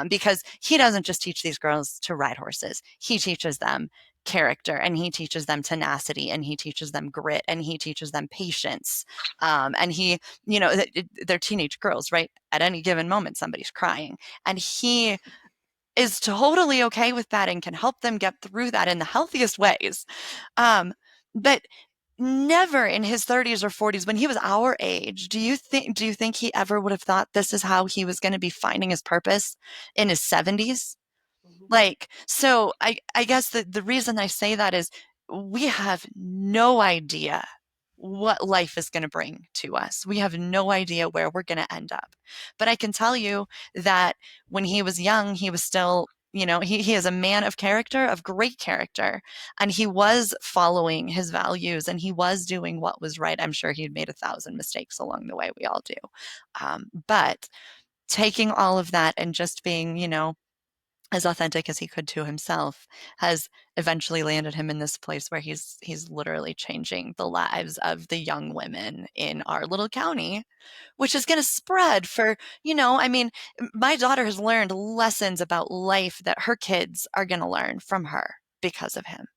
Because he doesn't just teach these girls to ride horses. He teaches them character, and he teaches them tenacity, and he teaches them grit, and he teaches them patience. And he, they're teenage girls, right? At any given moment, somebody's crying. And he is totally okay with that and can help them get through that in the healthiest ways. But never in his 30s or 40s, when he was our age, do you think he ever would have thought this is how he was going to be finding his purpose in his 70s? Like, so I guess the reason I say that is we have no idea what life is going to bring to us. We have no idea where we're going to end up. But I can tell you that when he was young, he was still, he is a man of character, of great character, and he was following his values, and he was doing what was right. I'm sure he'd made 1,000 mistakes along the way. We all do. But taking all of that and just being, as authentic as he could to himself, has eventually landed him in this place where he's literally changing the lives of the young women in our little county, which is going to spread for, I mean, my daughter has learned lessons about life that her kids are going to learn from her because of him.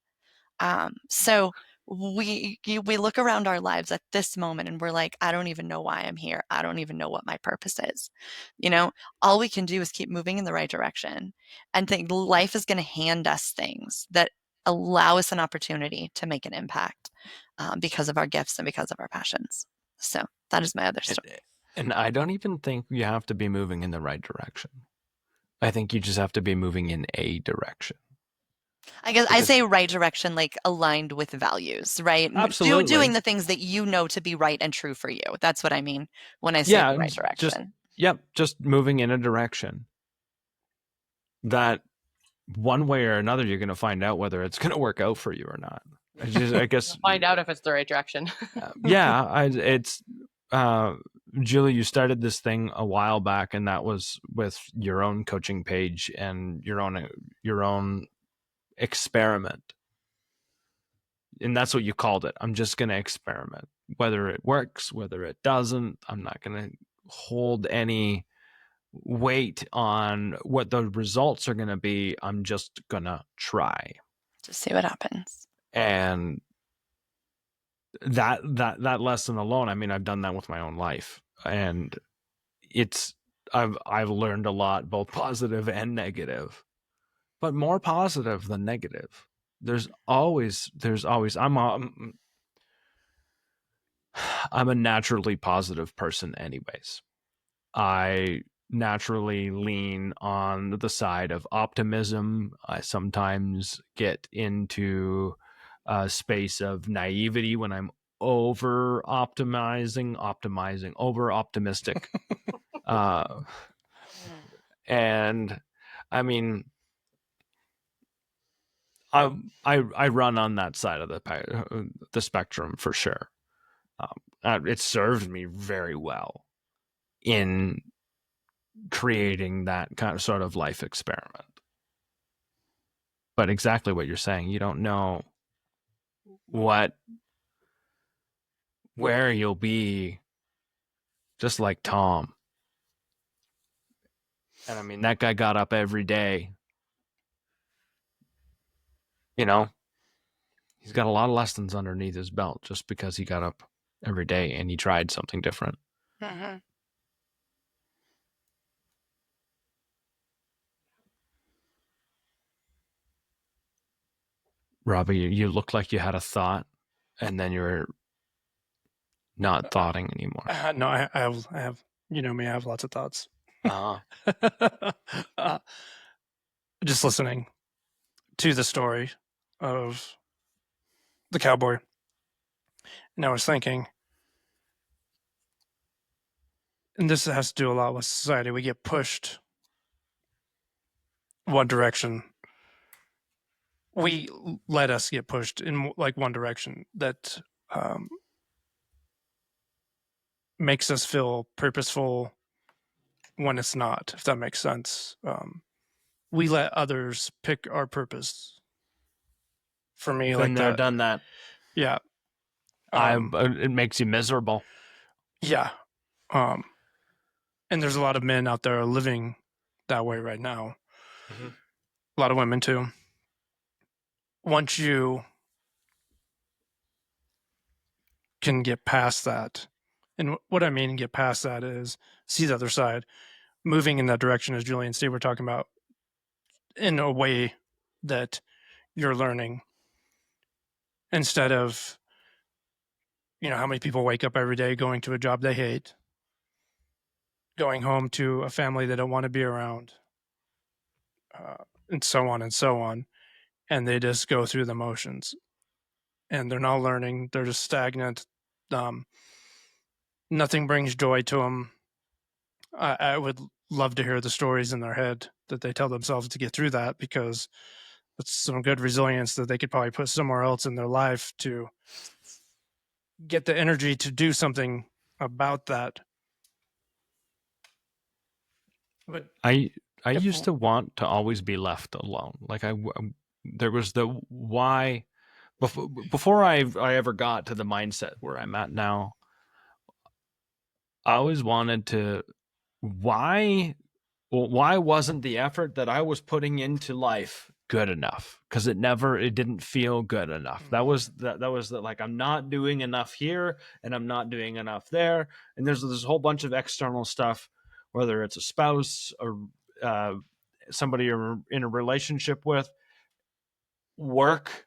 So we look around our lives at this moment and we're like, I don't even know why I'm here. I don't even know what my purpose is. All we can do is keep moving in the right direction, and think life is going to hand us things that allow us an opportunity to make an impact, because of our gifts and because of our passions. So that is my other story. And I don't even think you have to be moving in the right direction. I think you just have to be moving in a direction. I guess I say right direction, like aligned with values, right? Absolutely. Doing the things that you know to be right and true for you. That's what I mean when I say the right direction. Just moving in a direction that one way or another, you're going to find out whether it's going to work out for you or not. I guess Find out if it's the right direction. Julie, you started this thing a while back, and that was with your own coaching page and your own experiment. And that's what you called it. I'm just going to experiment. Whether it works, whether it doesn't, I'm not going to hold any weight on what the results are going to be. I'm just going to try. Just see what happens. And that lesson alone, I mean, I've done that with my own life, and I've learned a lot, both positive and negative, but more positive than negative. There's always I'm a naturally positive person anyways. I naturally lean on the side of optimism. I sometimes get into a space of naivety when I'm over optimistic. And I mean, I run on that side of the spectrum for sure. It served me very well in creating that kind of sort of life experiment. But exactly what you're saying, you don't know where you'll be, just like Tom. And I mean, that guy got up every day. You know, he's got a lot of lessons underneath his belt just because he got up every day and he tried something different. Mm-hmm. Robbie, you look like you had a thought and then you're not thoughting anymore. No, I have, you know me, I have lots of thoughts. Uh-huh. Just listening to the story of the cowboy. And I was thinking, and this has to do a lot with society, we get pushed one direction. We let us get pushed in like one direction that makes us feel purposeful when it's not, if that makes sense. We let others pick our purpose. For me, Been like there, that. done that. Yeah. It makes you miserable. Yeah. And there's a lot of men out there living that way right now. Mm-hmm. A lot of women too. Once you can get past that, and what I mean get past that is see the other side, moving in that direction, as Julie and Steve were talking about, in a way that you're learning, instead of, you know, how many people wake up every day going to a job they hate, going home to a family they don't want to be around, and so on and so on. And they just go through the motions and they're not learning. They're just stagnant. Nothing brings joy to them. I would love to hear the stories in their head that they tell themselves to get through that, because it's some good resilience that they could probably put somewhere else in their life to get the energy to do something about that. But I used to want to always be left alone. Like there was the why before I ever got to the mindset where I'm at now. I always wanted to why wasn't the effort that I was putting into life good enough? Because it didn't feel good enough. That was like, I'm not doing enough here and I'm not doing enough there. And there's this whole bunch of external stuff, whether it's a spouse or somebody you're in a relationship with, work,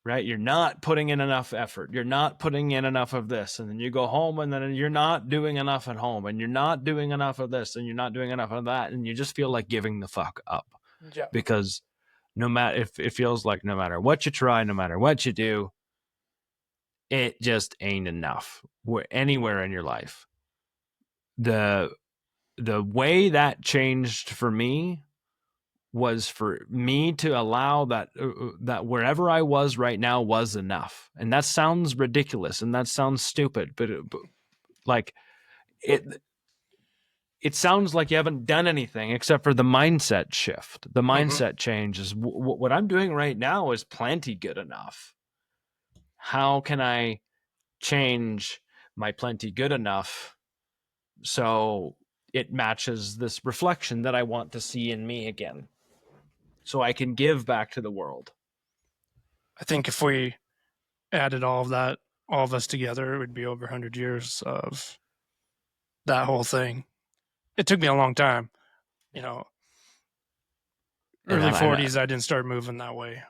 right? You're not putting in enough effort. You're not putting in enough of this. And then you go home and then you're not doing enough at home and you're not doing enough of this and you're not doing enough of that. And you just feel like giving the fuck up, yeah, because no matter if it feels like no matter what you try, no matter what you do, it just ain't enough anywhere in your life. The way that changed for me was for me to allow that wherever I was right now was enough. And that sounds ridiculous and that sounds stupid, but like it sounds like you haven't done anything except for the mindset shift. The mindset change is what I'm doing right now is plenty good enough. How can I change my plenty good enough so it matches this reflection that I want to see in me again, so I can give back to the world? I think if we added all of that, all of us together, it would be over 100 years of that whole thing. It took me a long time, you know, early 40s, I didn't start moving that way.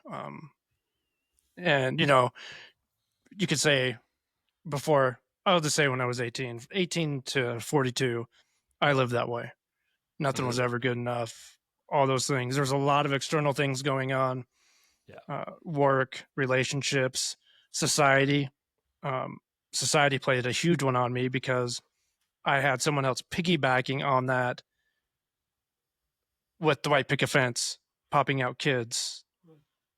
And, you know, you could say before, I'll just say when I was 18 to 42, I lived that way. Nothing was ever good enough. All those things. There's a lot of external things going on. Yeah. Work, relationships, society. Society played a huge one on me because I had someone else piggybacking on that with the white picket fence, popping out kids,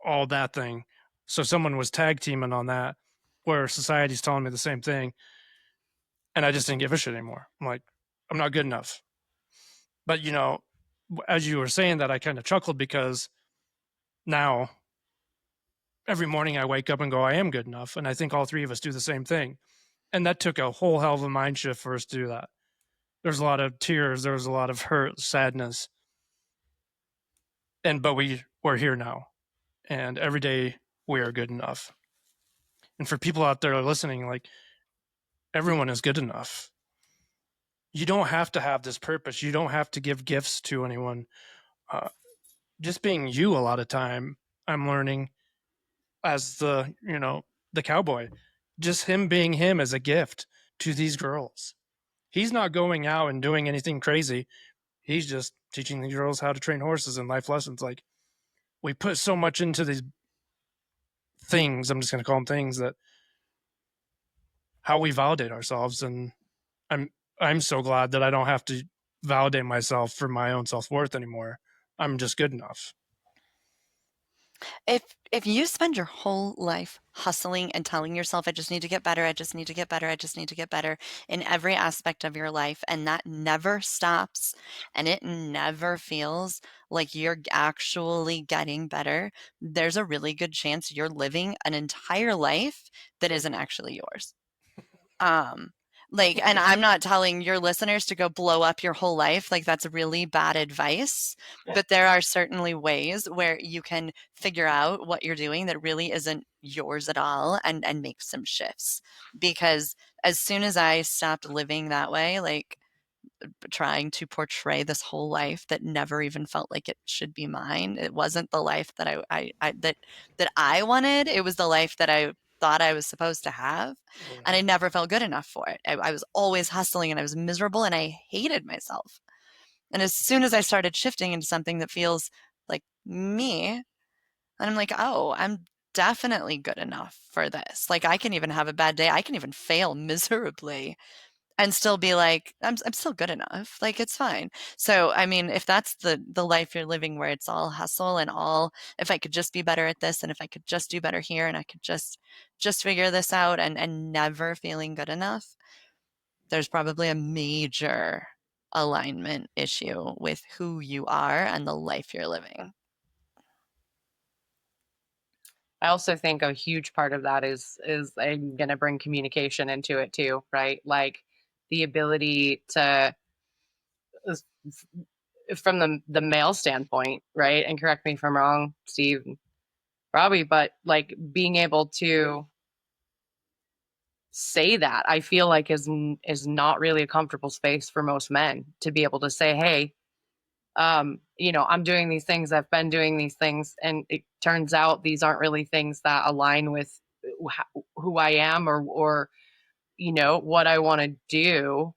all that thing. So someone was tag teaming on that, where society's telling me the same thing, and I just didn't give a shit anymore. I'm like, I'm not good enough. But as you were saying that, I kind of chuckled because now every morning I wake up and go, I am good enough, and I think all three of us do the same thing. And that took a whole hell of a mind shift for us to do that. There's a lot of tears, there was a lot of hurt, sadness, but we're here now, and every day we are good enough. And for people out there listening, like, everyone is good enough. You don't have to have this purpose. You don't have to give gifts to anyone. Just being you, a lot of time, I'm learning as the cowboy, just him being him as a gift to these girls. He's not going out and doing anything crazy. He's just teaching these girls how to train horses and life lessons. Like, we put so much into these things. I'm just going to call them things, that how we validate ourselves. And I'm so glad that I don't have to validate myself for my own self-worth anymore. I'm just good enough. If you spend your whole life hustling and telling yourself, I just need to get better, I just need to get better, I just need to get better in every aspect of your life, and that never stops and it never feels like you're actually getting better, there's a really good chance you're living an entire life that isn't actually yours. And I'm not telling your listeners to go blow up your whole life. Like, that's really bad advice. But there are certainly ways where you can figure out what you're doing that really isn't yours at all, and make some shifts. Because as soon as I stopped living that way, like trying to portray this whole life that never even felt like it should be mine, it wasn't the life that I wanted. It was the life that I thought I was supposed to have, and I never felt good enough for it. I was always hustling, and I was miserable, and I hated myself. And as soon as I started shifting into something that feels like me, and I'm like, oh, I'm definitely good enough for this. Like, I can even have a bad day. I can even fail miserably and still be like, I'm still good enough. Like, it's fine. So, I mean, if that's the life you're living, where it's all hustle and all, if I could just be better at this, and if I could just do better here, and I could just figure this out, and never feeling good enough, there's probably a major alignment issue with who you are and the life you're living. I also think a huge part of that is I'm gonna bring communication into it too, right? Like, the ability to, from the male standpoint, right? And correct me if I'm wrong, Steve, Robbie, but like, being able to say that, I feel like is not really a comfortable space for most men, to be able to say, hey, I'm doing these things, I've been doing these things, and it turns out these aren't really things that align with who I am, or what I want to do.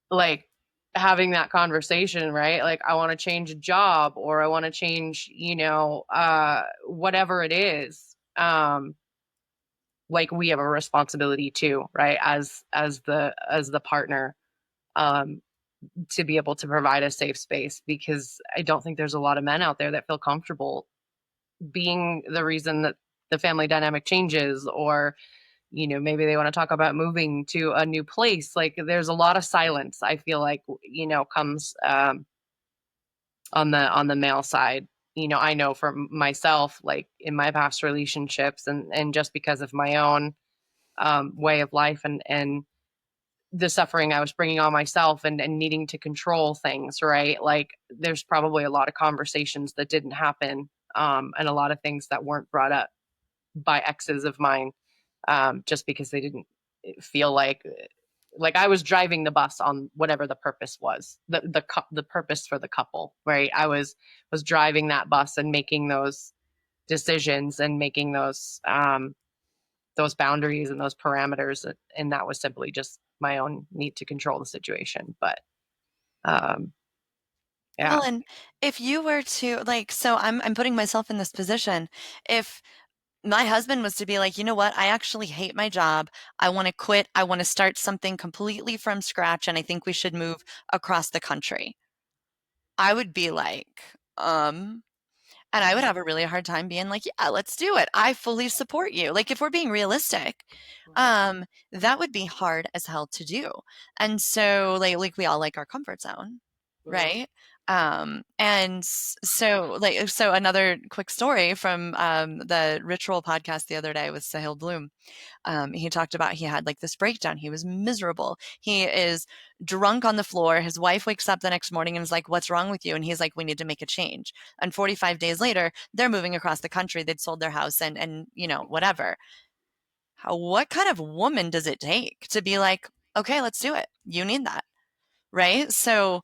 Like, having that conversation, right? Like, I want to change a job, or I want to change, whatever it is. Like, we have a responsibility too, right? As the partner, um, to be able to provide a safe space, because I don't think there's a lot of men out there that feel comfortable being the reason that the family dynamic changes, or maybe they want to talk about moving to a new place. Like, there's a lot of silence, I feel like, comes, on the male side. I know from myself, like, in my past relationships, and just because of my own way of life, and the suffering I was bringing on myself, and needing to control things, right? Like, there's probably a lot of conversations that didn't happen, and a lot of things that weren't brought up by exes of mine, just because they didn't feel like I was driving the bus on whatever the purpose was, the purpose for the couple, right? I was driving that bus and making those decisions, and making those boundaries and those parameters, and that was simply just my own need to control the situation. But yeah. Well, and if you were to, like, so I'm putting myself in this position. If my husband was to be like, you know what, I actually hate my job, I want to quit, I want to start something completely from scratch, and I think we should move across the country. I would be like, and I would have a really hard time being like, yeah, let's do it. I fully support you. Like, if we're being realistic, that would be hard as hell to do. And so, like we all like our comfort zone, right? So another quick story from the Ritual podcast the other day with Sahil Bloom. He talked about he had like this breakdown. He was miserable. He is drunk on the floor. His wife wakes up the next morning and is like, "What's wrong with you?" And he's like, "We need to make a change." And 45 days later, they're moving across the country. They'd sold their house and whatever. What kind of woman does it take to be like, "Okay, let's do it. You need that." Right? So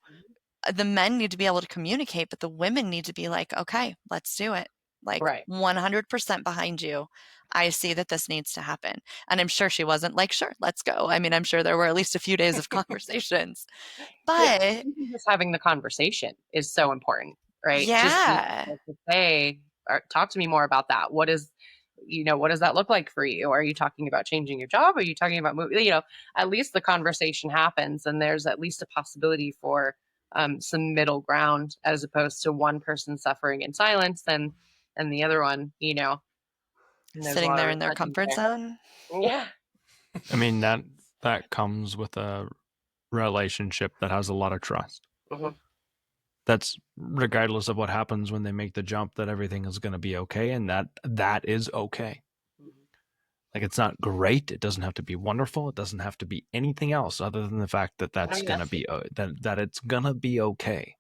the men need to be able to communicate, but the women need to be like, "Okay, let's do it. Like Right. 100% behind you. I see that this needs to happen." And I'm sure she wasn't like, "Sure, let's go." I mean, I'm sure there were at least a few days of conversations. Yeah, But even just having the conversation is so important, right? Just being yeah. able to say, or talk to me more about that. What does that look like for you? Are you talking about changing your job? Are you talking about moving? At least the conversation happens, and there's at least a possibility for some middle ground, as opposed to one person suffering in silence and the other one, and there's a Sitting lot of there in their resentment comfort there. zone. Yeah. I mean, that comes with a relationship that has a lot of trust. Mhm. That's regardless of what happens when they make the jump, that everything is going to be okay, and that is okay. Like, it's not great. It doesn't have to be wonderful. It doesn't have to be anything else other than the fact that I that's mean, going to be that it's going to be okay.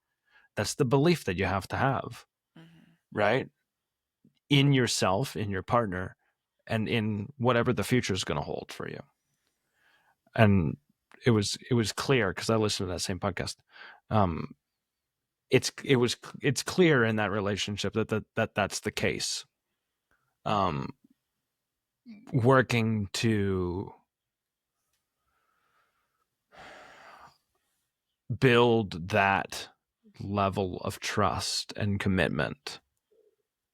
That's the belief that you have to have, Mhm. right? In yourself, in your partner, and in whatever the future is going to hold for you. And it was clear, because I listened to that same podcast. It's clear in that relationship that's the case. Working to build that level of trust and commitment,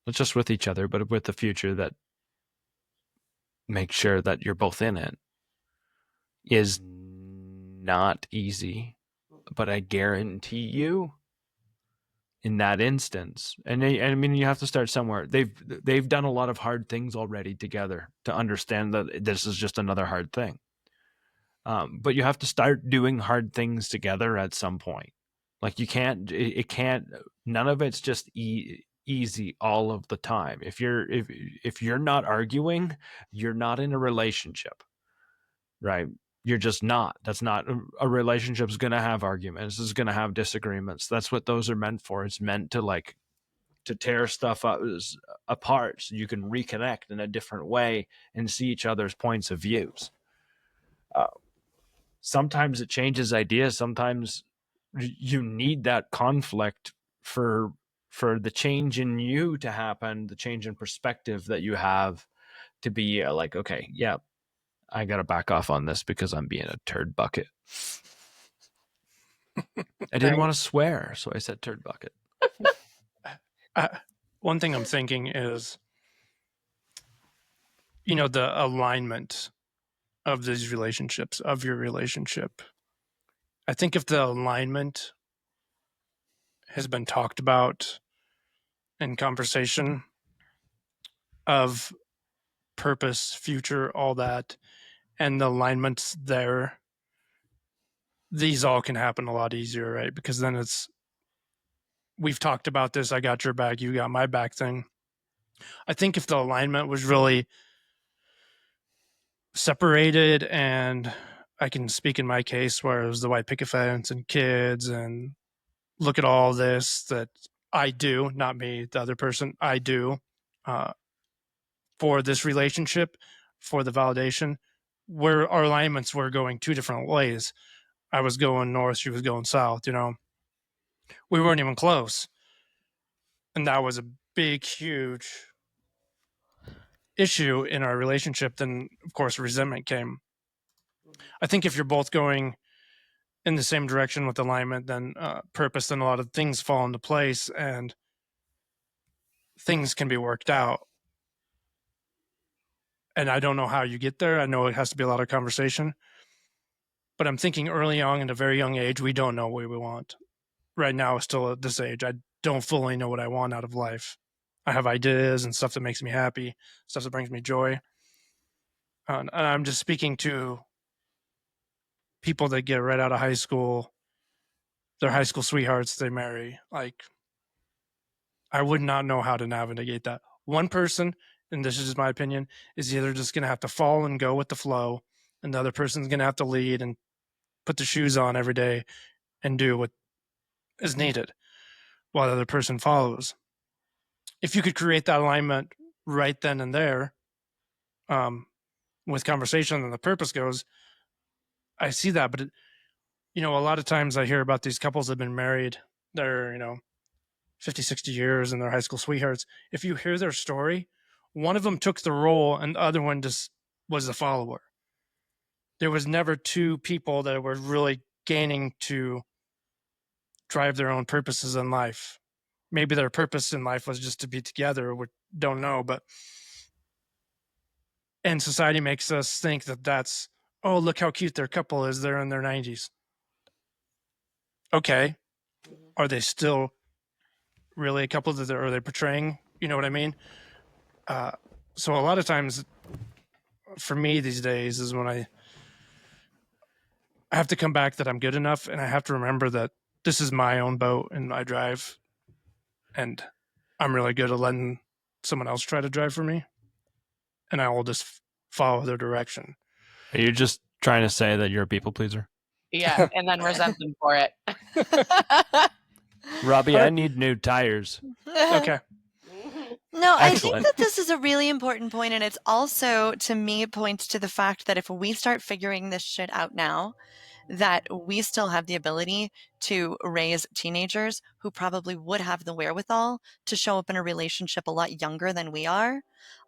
not just with each other, but with the future, that make sure that you're both in it, is not easy. But I guarantee you, in that instance, and I mean, you have to start somewhere. They've done a lot of hard things already together to understand that this is just another hard thing. But you have to start doing hard things together at some point. Like, you can't, it can't, none of it's just easy all of the time. If you're not arguing, you're not in a relationship, right? You're just not. That's not a relationship's going to have arguments. It's going to have disagreements. That's what those are meant for. It's meant to tear stuff apart so you can reconnect in a different way and see each other's points of views. Sometimes it changes ideas. Sometimes you need that conflict for the change in you to happen, the change in perspective that you have, to be like, okay, yeah, I gotta back off on this because I'm being a turd bucket. I didn't Right. want to swear, so I said turd bucket. One thing I'm thinking is, the alignment of these relationships, of your relationship. I think if the alignment has been talked about in conversation of purpose, future, all that, and the alignment's there, these all can happen a lot easier, right? Because then we've talked about this, I got your back, you got my back thing. I think if the alignment was really separated, and I can speak in my case where it was the white picket fence and kids and look at all this that I do, not me, the other person, I do for this relationship, for the validation, where our alignments were going two different ways. I was going north, she was going south, we weren't even close. And that was a big, huge issue in our relationship. Then, of course, resentment came. I think if you're both going in the same direction with alignment, then purpose, then a lot of things fall into place and things can be worked out. And I don't know how you get there. I know it has to be a lot of conversation, but I'm thinking early on, at a very young age, we don't know what we want. right now, still at this age, I don't fully know what I want out of life. I have ideas and stuff that makes me happy, stuff that brings me joy. And I'm just speaking to people that get right out of high school, their high school sweethearts they marry. Like, I would not know how to navigate that. One person, and this is just my opinion, is either just going to have to fall and go with the flow, and the other person's going to have to lead and put the shoes on every day and do what is needed while the other person follows. If you could create that alignment right then and there, with conversation and the purpose goes, I see that. But, a lot of times I hear about these couples that have been married, they're, 50, 60 years and they're high school sweethearts. If you hear their story, one of them took the role and the other one just was the follower. There was never two people that were really gaining to drive their own purposes in life. Maybe their purpose in life was just to be together. We don't know, and society makes us think that that's, oh, look how cute their couple is. They're in their 90s. Okay. Are they still really a couple that are they portraying? You know what I mean? So a lot of times for me these days is when I have to come back that I'm good enough, and I have to remember that this is my own boat and I drive, and I'm really good at letting someone else try to drive for me, and I will just follow their direction. Are you just trying to say that you're a people pleaser? Yeah, and then resent them for it. Robbie, I need new tires. Okay. No, I think Excellent. that this is a really important point, and it's also, to me, points to the fact that if we start figuring this shit out now, that we still have the ability to raise teenagers who probably would have the wherewithal to show up in a relationship a lot younger than we are,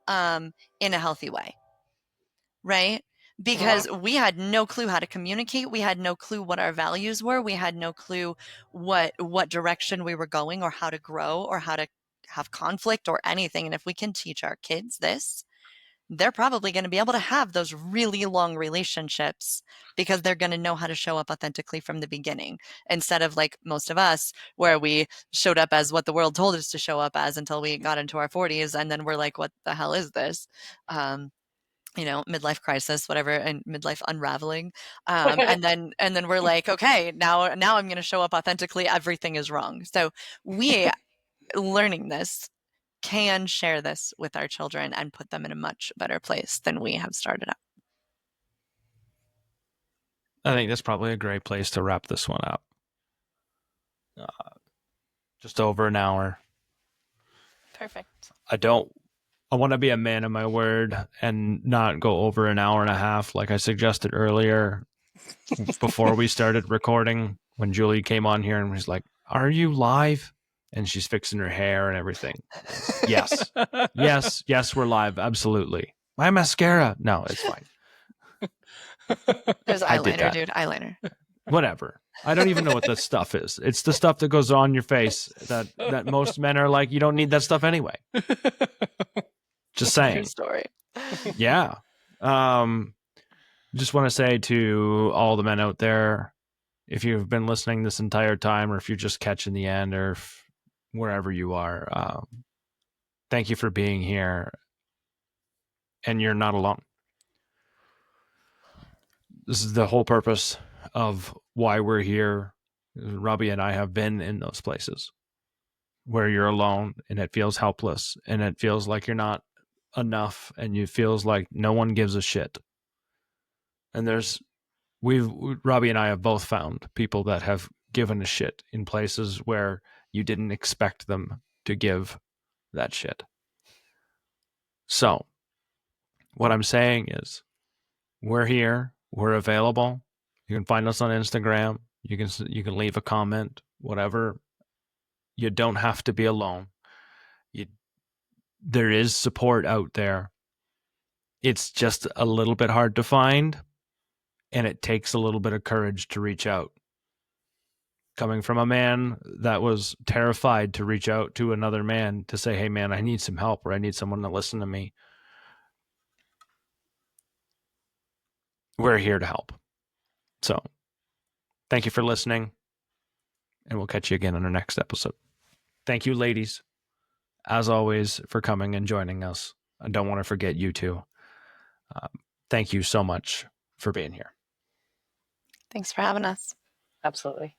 in a healthy way. Right? Because we had no clue how to communicate. We had no clue what our values were. We had no clue what direction we were going, or how to grow, or how to have conflict or anything. And if we can teach our kids this, they're probably going to be able to have those really long relationships, because they're going to know how to show up authentically from the beginning, instead of like most of us, where we showed up as what the world told us to show up as until we got into our 40s. And then we're like, what the hell is this? Midlife crisis, whatever, and midlife unraveling. And then we're like, okay, now I'm going to show up authentically. Everything is wrong. So we, learning this, can share this with our children and put them in a much better place than we have started out. I think that's probably a great place to wrap this one up. Just over an hour. Perfect. I want to be a man of my word and not go over an hour and a half like I suggested earlier before we started recording, when Julie came on here and was like, "Are you live?" And she's fixing her hair and everything. Yes. Yes, we're live. Absolutely. My mascara. No, it's fine. There's I did eyeliner, that. dude. Eyeliner. Whatever. I don't even know what that stuff is. It's the stuff that goes on your face that most men are like, you don't need that stuff anyway. Just True saying. story. Yeah. Just want to say to all the men out there, if you've been listening this entire time, or if you're just catching the end, or wherever you are, thank you for being here. And you're not alone. This is the whole purpose of why we're here. Robbie and I have been in those places where you're alone and it feels helpless and it feels like you're not enough and it feels like no one gives a shit. And Robbie and I have both found people that have given a shit in places where you didn't expect them to give that shit. So what I'm saying is, we're here, we're available. You can find us on Instagram. You can leave a comment, whatever. You don't have to be alone. There is support out there. It's just a little bit hard to find, and it takes a little bit of courage to reach out. Coming from a man that was terrified to reach out to another man to say, "Hey man, I need some help," or "I need someone to listen to me." We're here to help. So, thank you for listening. and we'll catch you again on our next episode. Thank you, ladies, as always, for coming and joining us. I don't want to forget you two. Thank you so much for being here. Thanks for having us. Absolutely.